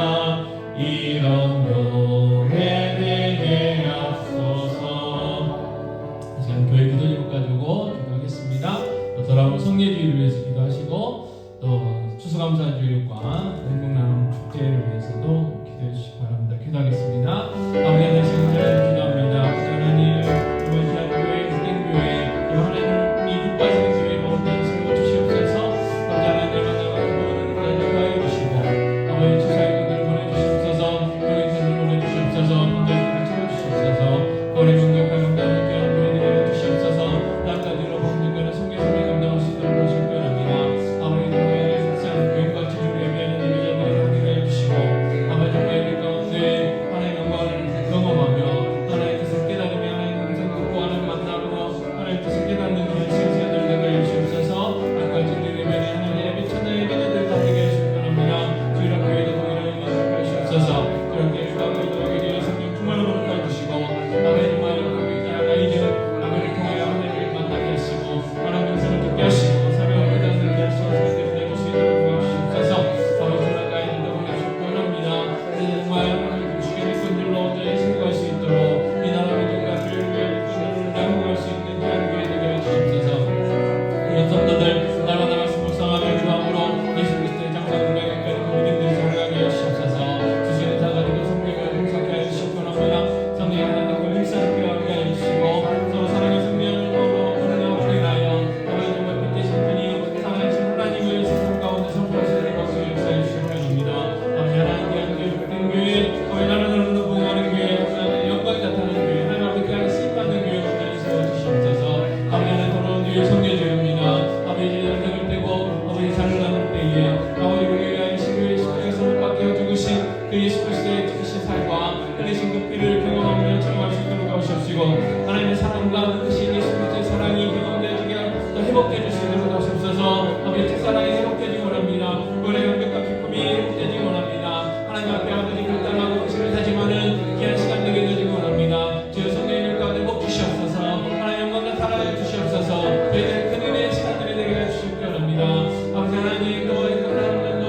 이런 교회 되게 하소서. 지금 교회 기도 제목 가지고 기도하겠습니다. 또 돌아오는 성례주의를 위해서 기도하시고 또 추수감사주일과 행복 나눔 축제를 위해서도 기도해 주시기 바랍니다. 기도하겠습니다. 아버지 하나님 기도합니다. 아버지 하나님 이번 시간 교회 주된 교회 하나님이 뜻받는 교회로 세워 주시옵소서. 아버지 하나님 만나가지고 오는 자들 가해 주시고 아버지 주사위분들 보내주시옵소서. 교회들을 보내주시옵소서. 문제들을 채워주시옵소서. 거래 명격한 명단을 귀한 교회들을 주시옵소서. 나까지로 범죄가는 성교사를 감당할 수 있도록 하시옵소서. 아버지 교회의 세상 교육과 지주를 예배하는 예배자들의 상대를 해주시고 아버지 교회 가운데 하나님의 영광을 경험하며 하나님의 뜻을 깨달으며 하나님의 음성 듣고 하나님 만나고 하나님의 뜻을 깨닫는 그런 시간들 되게 해주시옵소서. 아까 진리 예배는 하나님의 예배 천의 예배자들 다 되게 해주시기 바랍니다. 주일학 교회도 동일하게 해주시옵소서. 주일학 교회 가운데도 하게 되어 성령 충만을 허락해 주시고 아버지 정말 아이들 아버지를 통해 하나님을 만나게 하시고 하나님의 음성을 듣게 하시고 사명을 깨닫는 날 수업을 되게 수 있도록 도와주시옵소서. 아버지 주일학 아이들도 보내주시기 바랍니다. 정말 주의 일꾼들로 저희 생각할 수 있도록 이 나라 민족과 교회를 위해 일꾼들을 나누할 수 있는 귀한 교회 되게 해주시옵소서. 이런 성도들 날마다 말씀 묵상하며 기도함으로 예수 그리스도의 장사를 위하여 믿음들을 살아가게 하시옵소서. 주시는 자 가지고 성경을 분석해 주시기 바랍니다. 성령의 하나님과 일상을 하게 해주시고 서로 사랑의 성령을 은혜와 인하여 아버지 정말 빛 대신 분이 사랑하신 하나님을 세상 가운데 선포하시는 것을 역사해 주시기 바랍니다. 아버지 하나님 귀한 교회 교회 아버지 나라를 부흥하는 교회 영광이 나타나는 교회 하나님 앞에 귀하게 쓰임받는 교회 온전히 세워주시옵소서. 아버지 하나님 돌아온 교회 성교주입니다. 아버지 연락을 떼고 아버지 살을 나눌 때에 아버지 우리 위하여 신교의 십자가에 손을 받게 해주신 그 예수 그리스도의 지키신 살과 흘리신 그 피를 경험하며 체험할 수 있도록 하시옵시고 하나님의 사랑과 크신 예수 그리스도의 사랑이 경험되어지게 또 회복되어질 수 있도록 하시옵소서. 아버지 첫사랑이 회복되어지기 원합니다. 원래 감격과 기쁨이 회복되어지기 원합니다. 하나님 앞에 아버지 결단하고 의식을 다짐하는 귀한 시간 되게 되어지기 원합니다. 주여 성령의 가운데 복 주시옵소서. 하나님 영광과 살아여 주시옵소서. 저희들 큰 은혜의 시간들이 되게 해주시기 원합니다. 아버지 하나님 또 하나님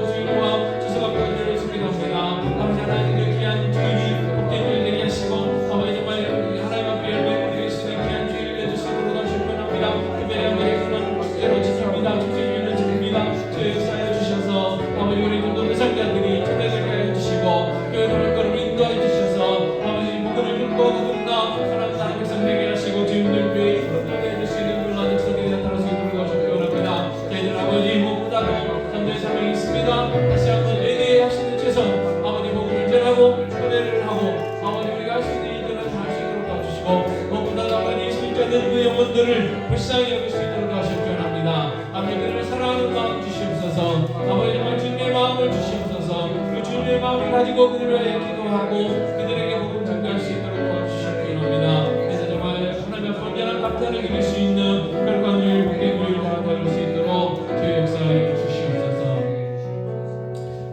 주일과 추수감사주일을 축복합니다. 아버지 하나님 그 귀한 주일이 복된 주일 되게 하시고 아버지 정말 하나님 앞에 열매 드릴 수 있는 귀한 주일을 내주시도록 하시기 원합니다. 특별히 아버지 그런 축제로 지킵니다. 축제주일을 지킵니다. 주의 역사하여 주셔서 아버지 우리 모든 회상자들이 초대되게 해주시고 교회를 걸음을 인도하여 주셔서 아버지 복음을 듣고 누군가 하나님 나라의 백성 되게 하시고 주님들 교회에 힘들게 해주시는 놀라운 역사들이 나타날 수 있도록 하시기 원합니다. 저희들 아버지 무엇보다도 전도의 사명이 있습니다. 다시 한번 예대에 하시는 최선 아버지 복음을 전하고 초대를 하고 아버지 우리가 할 수 있는 일들을 다 할 수 있도록 도와주시고 무엇보다도 아버지 실제는 그 영혼들을 불쌍히 여길 수 있도록 하시기 원합니다. 아버지 그들을 사랑하는 마음 주시옵소서. 아버지 정말 주님의 마음을 주시옵소서. 그 주님의 마음을 가지고 그들을 위해 기도하고 그들에게 복음 전달할 수 있도록 도와주시기 원합니다. 그래서 정말 하나님의 번전한 감사를 이길 수 있는 혈관 주일 복된 주일 다 되올 수 있도록 주의 역사에 주시옵소서.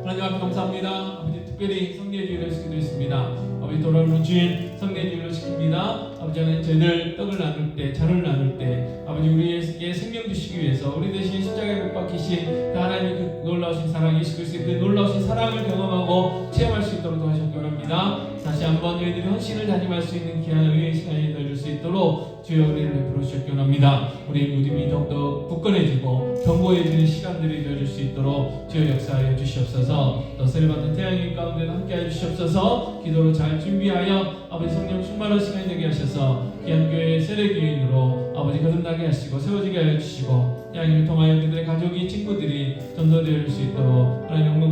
하나님 앞에 감사합니다. 아버지 특별히 성례주일을 시키고 있습니다. 아버지 돌아오는 주일 성례주일로 시킵니다. 아버지 하나님 저희들 떡을 나눌 때 잔을 나눌 때 아버지 우리에게 생명 주시기 위해서 우리 대신 십자가에 못 박히신 그 하나님의 그 놀라우신 사랑 예수 그리스도의 그 놀라우신 사랑을 경험하고 체험할 수 있도록 도와주셨기 원합니다. 다시 한번 저희들이 헌신을 다짐할 수 있는 귀한 은혜의 시간이 되어줄 수 있도록 주여 은혜를 베풀어 주셨기 원합니다. 우리의 믿음이 더욱더 굳건해지고 견고해지는 시간들이 되어줄 수 있도록 주여 역사하여 주시옵소서. 또 세례받는 태양의 가운데 함께하여 주시옵소서. 기도로 잘 준비하여 아버지 성령 충만한 시간이 되게 하셔서 귀한 교회의 세례교인으로 아버지 거듭나게 하시고 세워지게 하여 주시고 태양을 통하여 그들의 가족이 친구들이 전도되어질 수 있도록 하나님 영광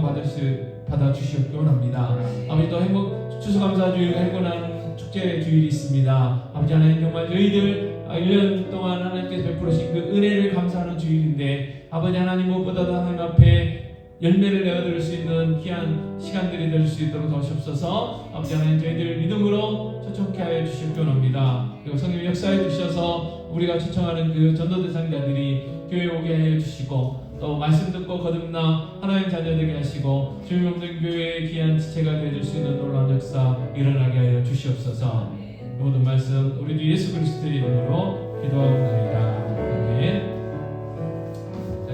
받아 주시옵기 원합니다. 아버지 또 행복 추수감사주일 행복한 축제 주일이 있습니다. 아버지 하나님 정말 저희들 1년 동안 하나님께서 베풀으신 그 은혜를 감사하는 주일인데 아버지 하나님 무엇보다도 하나님 앞에 열매를 내어드릴 수 있는 귀한 시간들이 될 수 있도록 도와주옵소서. 아버지 하나님 저희들 믿음으로 초청케 하여 주시옵기 원합니다. 그리고 성령 역사해 주셔서 우리가 초청하는 그 전도 대상자들이 교회에 오게 하여 주시고 또 말씀 듣고 거듭나 하나님 자녀 되게 하시고 주님 없는 교회의 귀한 지체가 되어줄 수 있는 놀라운 역사 일어나게 하여 주시옵소서. 모든 말씀 우리 주 예수 그리스도의 이름으로 기도하옵나이다. 아멘.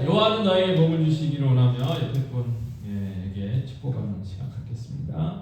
요한은 너에게 복을 주시기를 원하며 옆에 분에게 축복하는 시간 갖겠습니다.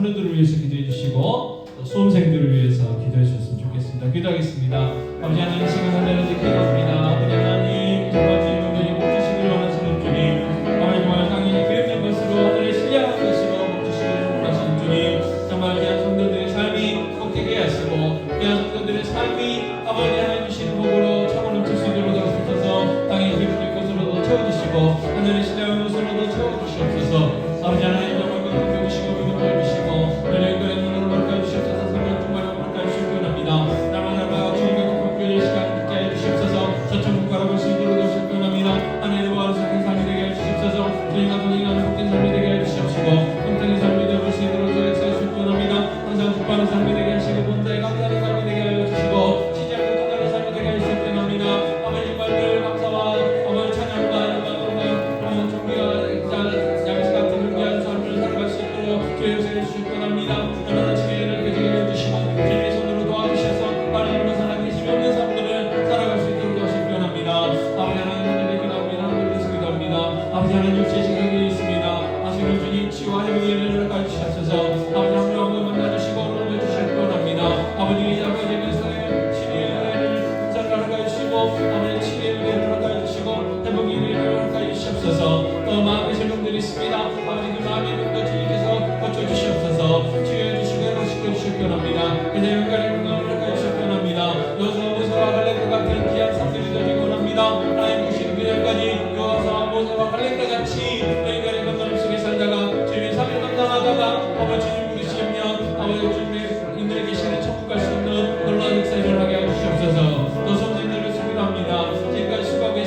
하늘들을 위해서 기도해 주시고 또 수험생들을 위해서 기도해 주셨으면 좋겠습니다. 기도하겠습니다. 아버지 하나님 시간 하나님 기도합니다. 아버지 하나님 정말 주님들이 복 주시기를 원하시는 주님, 아버지 정말 당연히 그릇된 것으로 하늘에 신뢰하는 것으로 복 주시기를 원하시는 주님, 정말 귀한 성도들의 삶이 복되게 하시고 귀한 성도들의 삶이 아버지 하나님 주시는 복으로 차고 넘칠 수 있도록 도와주셔서 땅에 그릇된 것으로도 채워주시고 하늘에 신뢰하는 것으로도 채워주시옵소서. 아버지 하나님 정말 그릇된 주시고 믿음을 주시고 너희의 그릇 눈으로 밝혀 주시옵소서. 성령 충만하고 밝혀 주시기 원합니다. 날마다 주님의 복교의 시간 갖게 해 주시옵소서. 저천국 바라볼 수 있도록 도와주시기 원합니다. 하나님의 보호하는 삶이 되게 해 주시옵소서. 주님과 동행하는 복된 삶이 되게 해 주시옵시고 평생의 삶이 되어볼 수 있도록 역사해 주시기 원합니다. 항상 기뻐하는 삶이 되게 하시고 본다에 감사하는 삶이 되게 하여 주시고 시작을 끝나는 삶이 되게 해 주시기 원합니다. 아버지 정말 늘 감사와 아버지 찬양과 영광과 존귀와 양식 같은 귀한 삶을 살아갈 수 있도록 주의 역사해 주시기 원합니다. 날마다 지혜를 가지게 해주시고 주님의 손으로 도와주셔서 하나님으로 살아계심이 없는 삶들을 살아갈 수 있도록 도와주시기 원합니다. 아버지 하나님 기도합니다. 하늘에서 기도합니다. 아버지 하나님 육체의 시간이 있습니다. 아시는 주님 치유와 회복의 은혜를 가르치셔서 아버지 한 명 만나주시고 놀려주시기 원합니다. 아버지 그리스도의 치유의 은혜를 감사를 해주시고 아버지 치유의 은혜를 허가해주시고 회복의 은혜를 허가해주시옵소서. 또 마음의 질병들이 있습니다. 아버지 그 마음의 병도 주님께서 고쳐주시옵소서. 치유해주시고 회복시켜주시기 원합니다. 그래서 영광의 건강을 허가해주시기 원합니다. 여호수아 모세와 갈렙과 같은 귀한 삶들이 되기 원합니다. 하나님 주시는 그날까지 여호수아 모세와 갈렙과 같이 영광의 건강 속에 살다가 주님의 삶을 감당하다가 아버지 주님 부르시면 아버지 주님의 인들에 계시는 천국 갈 수 있는 놀라운 역사 일어나게 해주시옵소서. 또 성도님들을 소개합니다. 지금까지 수고하고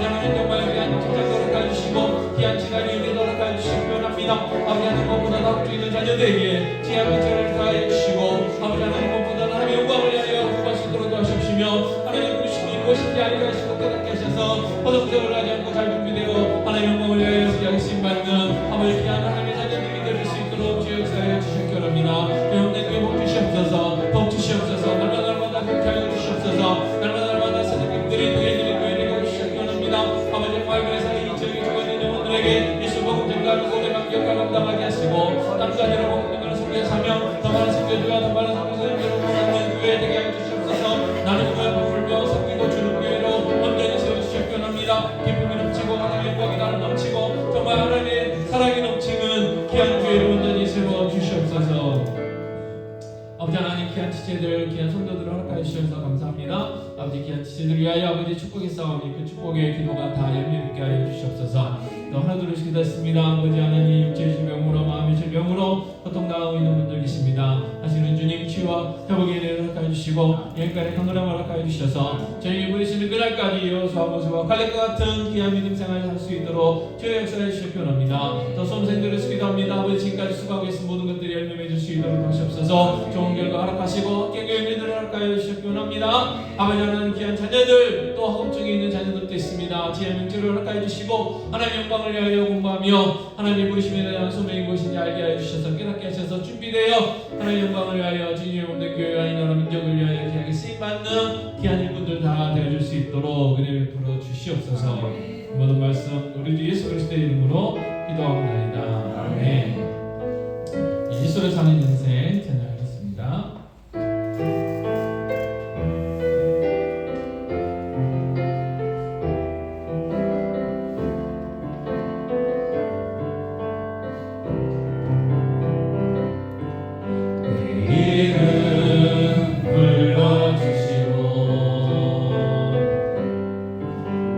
아버지 하나님 정말 귀한 직장도 허락하여주시고 귀한 시간이 은혜도 허락하여주시기 원합니다. 아버지 하나님 무엇보다 다음 주 있는 자녀들에게 지혜와 은총을 더하여주시고 아버지 하나님 무엇보다 하나님의 영광을 위하여 구할 수 있도록 도와주십시며 하나님 부르심이 무엇인지 알게 하시고 깨닫게 하셔서 허정대를 하지 않고 잘 준비되고 하나님의 영광을 위하여 귀하게 쓰임받는 아버지 귀한 하나님의 자녀들이 될 수 있도록 주여 역사하여 주시기 원합니다. 영혼의 교회 복 주시옵소서 복 주시옵소서 날마다 그렇게 하여 주시옵소서 날마다 선생님들이 교회들이 교회를 주시기 원합니다. 아버지 정말 그래서 이 지역에 죽어있는 영혼들에게 예수 복음 전가하고 오래만 기억하고 감당하게 하시고 남자들을 복음을 섬겨 사명 더 많은 선교주와 더 많은 선교사님들을 보는 교회 되게 하여 주시옵소서 나는 그걸 베풀며 섬기고 주는 교회로 온전히 세워주시기 원합니다. 기쁨이 넘치고 하나님의 영광이 나를 넘치고 정말 하나님의 사랑이 넘치는 귀한 교회를 온전히 세워주시옵소서. 아버지 하나님 귀한 지체들 귀한 성도들을 허락하여 주셔서 감사합니다. 아버지 귀한 지체들 위하여 아버지 축복의 싸움이 그 축복의 기도가 다 열매있게 하여 주시옵소서. 또 하나 둘씩 기도했습니다. 아버지 하나님 육체의 질병으로 마음의 질병으로 고통당하고 있는 분들 계십니다. 하시는 주님 치유와 회복의 은혜를 허락하여 주시고 여기까지 강건함을 허락하여 주셔서 저희 부르시는 그날까지 여호수아 모세와 칼렙과 같은 귀한 믿음 생활을 할 수 있도록 주의 역사해 주시기 원합니다. 더 수험생들을 기도합니다. 아버지 지금까지 수고하고 있는 모든 것들이 열매 맺을 수 있도록 하시옵소서. 좋은 결과 허락하시고 학교 열매들을 허락하여 주시기 원합니다. 아버지 하나님 귀한 자녀들 또 학업 중에 있는 자녀들도 있습니다. 지혜 명철을 허락하여 주시고 하나님 영광을 위하여 공부하며 하나님의 부르심에 대한 소명이 무엇인지 알게 하여 주셔서 깨닫게 하셔서 준비되어 하나님 영광을 위하여 주님의 없는 교회와 이 나라 민족을 위하여 귀하게 쓰임받는 귀한 일꾼들 다 되어줄 수 있도록 은혜 베풀어 주시옵소서. 모든 말씀 우리 주 예수 그리스도의 이름으로 기도하옵나이다. 아멘. 예수를 사는 인생 찬양하겠습니다.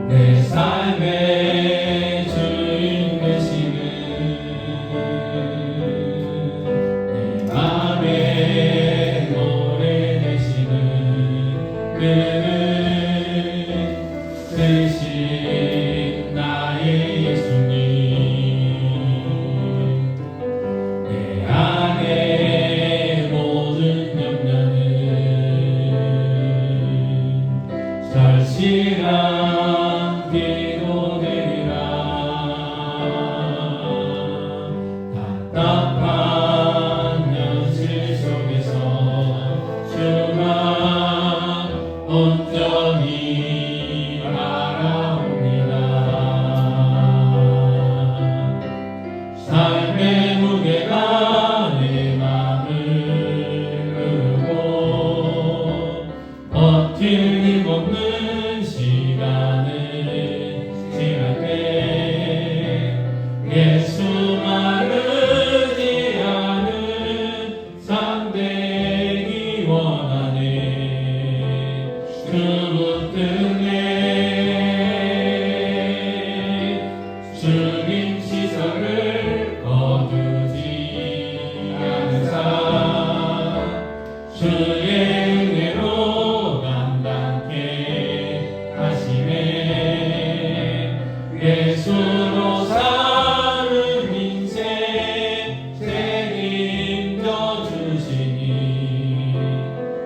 내 삶의 주인 되시는 내 맘의 노래 되시는 그는 대신 나의 예수님 내 안의 모든 염려는 절실한 기도되리라 답답한 현실 속에서 주만 온전히 알아옵니다. 삶의 무게가 내 맘을 누르고 버틸 힘 없는 시간을 지날 때 예수만 의지하는 삶되기 원하네. 그 등에 주님 시선을 거두지 않은 삶 주의 은혜로 감당케 하시네. 예수로 사는 인생 책임져 주시니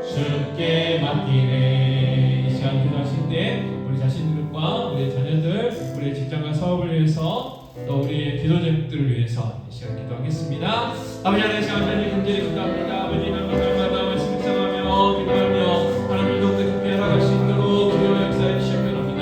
주께 맡기네. 이 시간 기도하실 때 우리 자신들과 우리 자녀들 우리 직장과 사업을 위해서 또 우리의 기도 제목들을 위해서 이 시간 기도하겠습니다. 아버지 하나님 시간 전에 간절히 기도합니다. 아버지 날마다 말씀 묵상하며 기도하며 하나님을 더욱더 깊이 알아갈 수 있도록 기도와 역사해 주시기 바랍니다.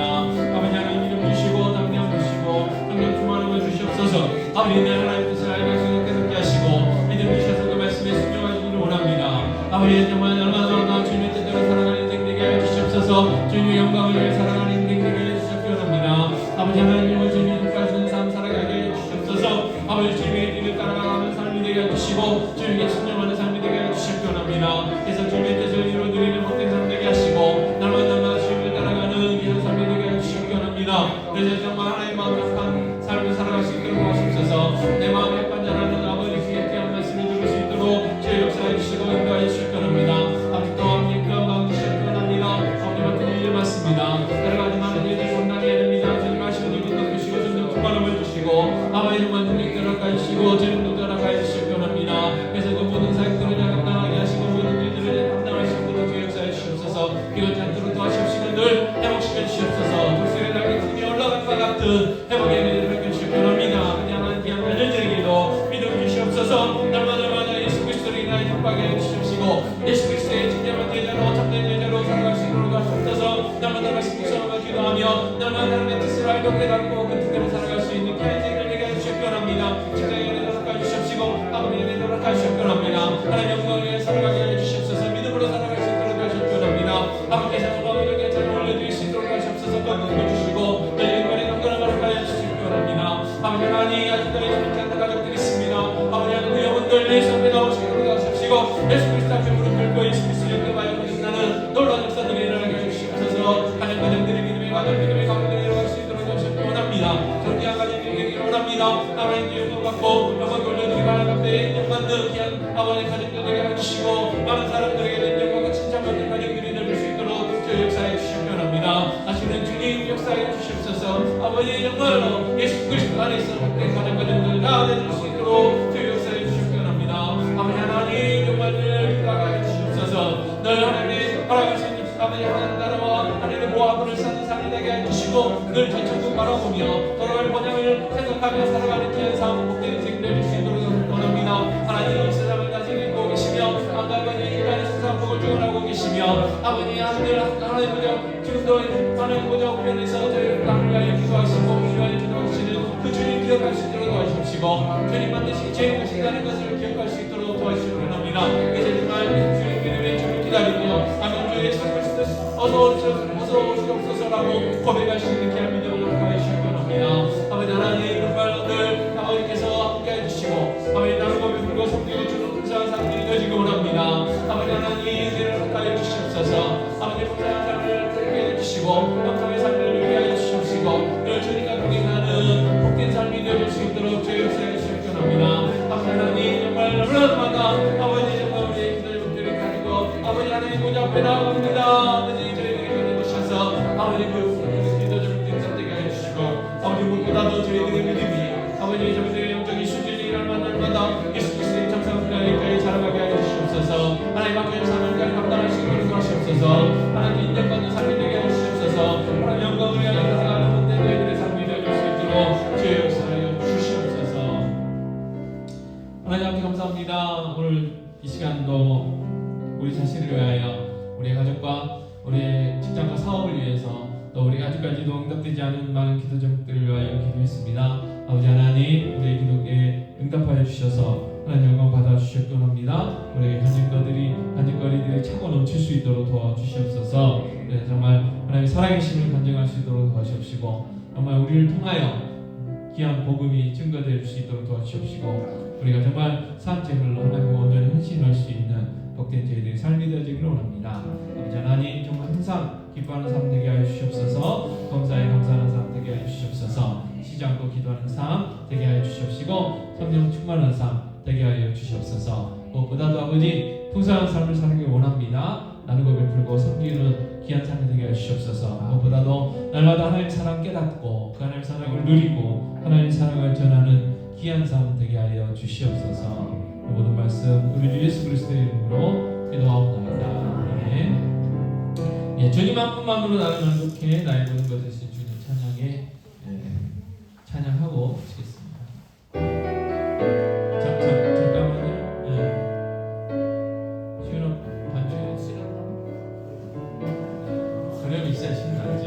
아버지 하나님 이름 주시고 담대함 주시고 성령 충만함을 주시옵소서. 아버지 내 하나님 뜻을 알고 생각 깨닫게 하시고 믿음 주셔서 그 말씀에 순종하시기를 원합니다. 아버지 정말 날마다 주님의 뜻대로 살아가는 인생 되게 하여 주시옵소서. 주님의 영광을 위해 살아가는 인생 되게 하여 주시기 원합니다. 아버지 하나님을 주님의 뜻까지 쓰는 삶 살아가게 해 주시옵소서. 아버지 주님의 뜻을 따라가는 삶이 되게 해주시고 주님께 순종하는 삶이 되게 해주시기 원합니다. 그래서 주님의 뜻을 이루어드리는 복된 삶 되게 하시고 날마다 주님을 따라가는 귀한 삶이 되게 해주시기 원합니다. 그래서 정말 하나님 마음 합한 삶을 살아갈 수 있도록 도와주옵소서. 내 마음에 반전하는 아버지 귀한 귀한 말씀을 들을 수 있도록 주의 역사해 주시고 인도하여 주시기 원합니다. 아버지 또 아버지 그 마음 주시기 원합니다. 아버지 같은 일을 맞습니다. 여러 가지 많은 일들이 혼나게 됩니다. 주시고 주님도 허락하여 주시기 원합니다. 그래서 그 모든 사역들을 감당하게 하시고 모든 일들을 감당할 수 있도록 주의 역사해 주시옵소서. 기도치 않도록 도와주시옵시고 늘 회복시켜 주시옵소서. 불술의 날개 팀이 올라간 것 같은 회복의 은혜를 베풀어 주시기 원합니다. 그냥 한 귀한 자녀들에게도 믿음 주시옵소서. 날마다 예수 그리스도를 인하여 행복하게 해주시옵시고 예수 그리스도의 진정한 제자로 참된 제자로 살아갈 수 있도록 하시옵소서. 날마다 말씀 묵상하며 기도하며 날마다 하나님의 뜻을 알고 깨닫고 그 뜻대로 살아갈 수 있는 귀한 인생을 내게 해주시기 원합니다. 직장에 은혜 허락하여 주시옵시고 아버지의 은혜 허락하여 주시기 원합니다. 하나님 영광을 위해 살아가게 해 주시옵소서. 믿음으로 살아갈 수 있도록 하시기 원합니다. 아버지께서 어머니에게 잘 올려드릴 수 있도록 하시옵소서. 건강을 주시고 내 영광의 강건함을 허락하여 주시기 원합니다. 아버지 하나님 아직도 예수 않는 가족들이 있습니다. 아버지 하나님 그 영혼들 예수 앞에 나오시도록 하시옵시고 예수 그리스도 앞에 무릎 꿇고 예수 그리스도 영광하여 드린다는 놀라운 역사들이 일어나게 해주시옵소서. 하나님 가정들의 믿음의 가정 믿음의 가정들이 일어날 수 있도록 하시기 원합니다. 존귀한 가정들이 되기를 원합니다. 하나님께 영광 받고 영광 돌려드리고 하나님 앞에 영광받는 귀한 아버지 가정들 되게 해주시고 많은 사람들에게 는 영광과 칭찬받는 가정들이 될 수 있도록 주 역사해 주시기 원합니다. 하시는 주님 역사해 주시옵소서. 아버지의 영광으로 예수 그리스도 안에서 함께 가정들 다 되줄 수 있도록 주 역사해 주시기 원합니다. 아버지 하나님 정말을 기도하게 주시옵소서. 늘 하나님의 허락하신 아버지 하나님 나라와 하나님의 모아분을 쌓는 삶이 되게 해주시고 늘 전천국 바라보며 돌아갈 번영을 생각하며 살아가는 귀한 삶 복된 인생 될 수 있도록 원합니다. 하나님 이 세상을 다스리고 계시며 안갈바니 인간의 세상 복을 주관하고 계시며 아버지 하나님 보자 지금도 하나님 보자 우편에서 저희를 땅을 위하여 기도하시고 위하여 기도하시는 그 주님 기억할 수 있도록 도와주십시고 주님 만드신 죄인 것이라는 것을 기억할 수 있도록 도와주시기 원합니다. 이제 정말 주님 믿음의 주를 기다리며 아멘 주 예수 그리스도 어서 오시옵소서라고 고백할 수 있는 귀한 믿음을 허락하여 주시기 원합니다. 아버지 하나님 정말 늘 아버지께서 함께 해주시고 아버지 나누고 베풀고 섬기고 주는 풍성한 삶들이 되시기 원합니다. 아버지 하나님 은혜를 허락하여 주시옵소서. 아버지 풍성한 삶을 되게 해주시고 영광의 삶을 누리게 하여 주시옵시고 늘 주님과 동행하는 복된 삶이 되어줄 수 있도록 저희 역사해 주시기 원합니다. 아버지 하나님 정말 너무나마다 아버지 정말 우리의 기도 제목들을 가지고 아버지 하나님 보좌 앞에 나아갑니다. 아버지 저희들에게 건네주셔서 아버지 그 기도 제목들 선택해 하여 주시고 아버지 무엇보다도 저희들의 믿음이 아버지 저희들의 영적인 수준이 날마다 예수 그리스도의 정상까지 자라가게 하여 주시옵소서. 하나님 앞에 사는 날 감당할 수 있도록 하시옵소서. 하나님 인정받는 삶이 되게 하여 주시옵소서. 하나님 영광을 위하여 살아가는 못된 저희들의 삶이 되어줄 수 있도록 주의 역사하여 주시옵소서. 하나님 앞에 감사합니다. 오늘 이 시간도 우리 자신을 위하여 우리의 가족과 우리의 직장과 사업을 위해서 또 우리가 아직까지도 응답되지 않은 많은 기도 제목들을 위하여 기도했습니다. 아버지 하나님 우리의 기도에 응답하여 주셔서 하나님 영광 받아주셨기 원합니다. 우리의 간증거리들이 차고 넘칠 수 있도록 도와주시옵소서. 네, 정말 하나님의 살아계심을 간증할 수 있도록 도와주시옵시고 정말 우리를 통하여 귀한 복음이 증거될 수 있도록 도와주시옵시고 우리가 정말 삶제물로 하나님과 온전히 헌신할 수 있는 복된 저희들의 삶이 되어지기를 원합니다. 아버지 하나님 정말 항상 기뻐하는 삶 되게 하여 주시옵소서. 감사에 감사하는 삶 되게 하여 주시옵소서. 쉬지 않고 기도하는 삶 되게 하여 주시옵시고 성령 충만한 삶 되게 하여 주시옵소서. 무엇보다도 아버지 풍성한 삶을 사는 게 원합니다. 나누고 베풀고 섬기는 귀한 삶이 되게 하여 주시옵소서. 무엇보다도 날마다 하나님의 사랑 깨닫고 그 하나님의 사랑을 누리고 하나님의 사랑을 전하는 귀한 삶 되게 하여 주시옵소서. 모든 말씀 우리 주 예수 그리스도의 이름으로 기도하옵나이다. 아멘. 예, 주님 한 분만으로 나를 만족해 나의 모든 것 되신 주님 찬양에 찬양하고 마치겠습니다. 잠깐만요. 시원한 반주에 그럼 있어야 신나죠.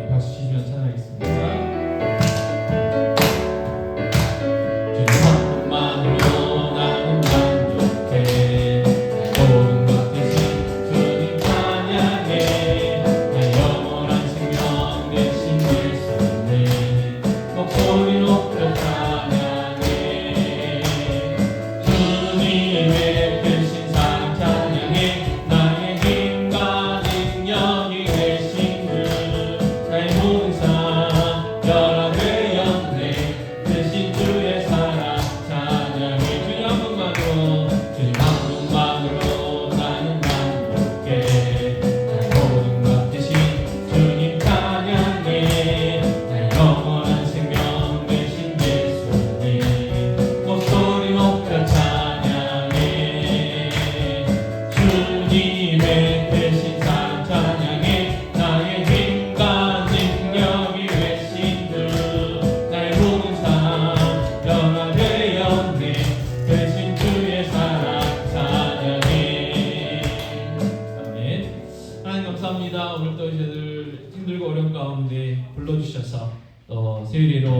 박수 치시면 찬양하겠습니다. 주님 한 분만으로 나는 만족해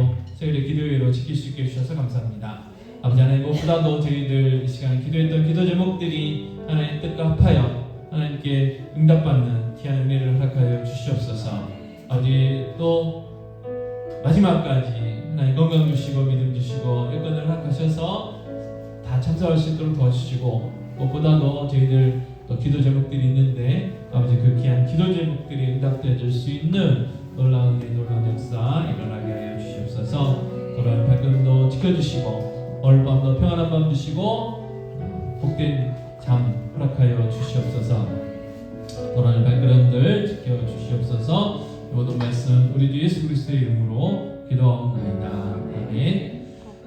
또 저희를 기도회로 지킬 수 있게 해주셔서 감사합니다. 아버지 하나님, 무엇보다도 저희들 이 시간 기도했던 기도 제목들이 하나님 뜻과 합하여 하나님께 응답받는 귀한 은혜를 허락하여 주시옵소서. 아버지 또 마지막까지 하나님 건강 주시고 믿음 주시고 여건을 허락하셔서 다 참석할 수 있도록 도와주시고, 무엇보다도 저희들 또 기도 제목들이 있는데 아버지 그 귀한 기도 제목들이 응답되어질 수 있는 놀라운 역사 일어나게 하여 주시옵소서. 돌아오는 발걸음도 지켜주시고 오늘 밤도 평안한 밤 주시고 복된 잠 허락하여 주시옵소서. 돌아오는 발걸음들 지켜주시옵소서. 모든 말씀 우리 주 예수 그리스도의 이름으로 기도하옵나이다. 아멘.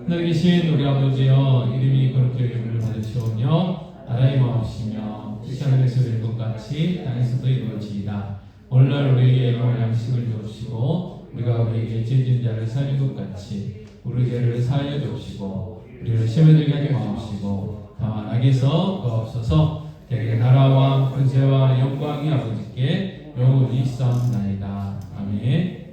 하늘에 계신 우리 아버지여, 이름이 거룩히 여김을 받으시오며 나라의 마옵시며 하늘에서 이룬 것 같이 땅에서도 이루어지이다. 오늘날 우리에게 일용할 양식을 주옵시고 우리가 우리에게 죄진 자를 사하는 것 같이 우리 죄를 사하여 주옵시고 우리를 시험에 들게 하지 마옵시고 다만 악에서 구하옵소서. 대개 나라와 권세와 영광이 아버지께 영원히 있사옵나이다. 아멘.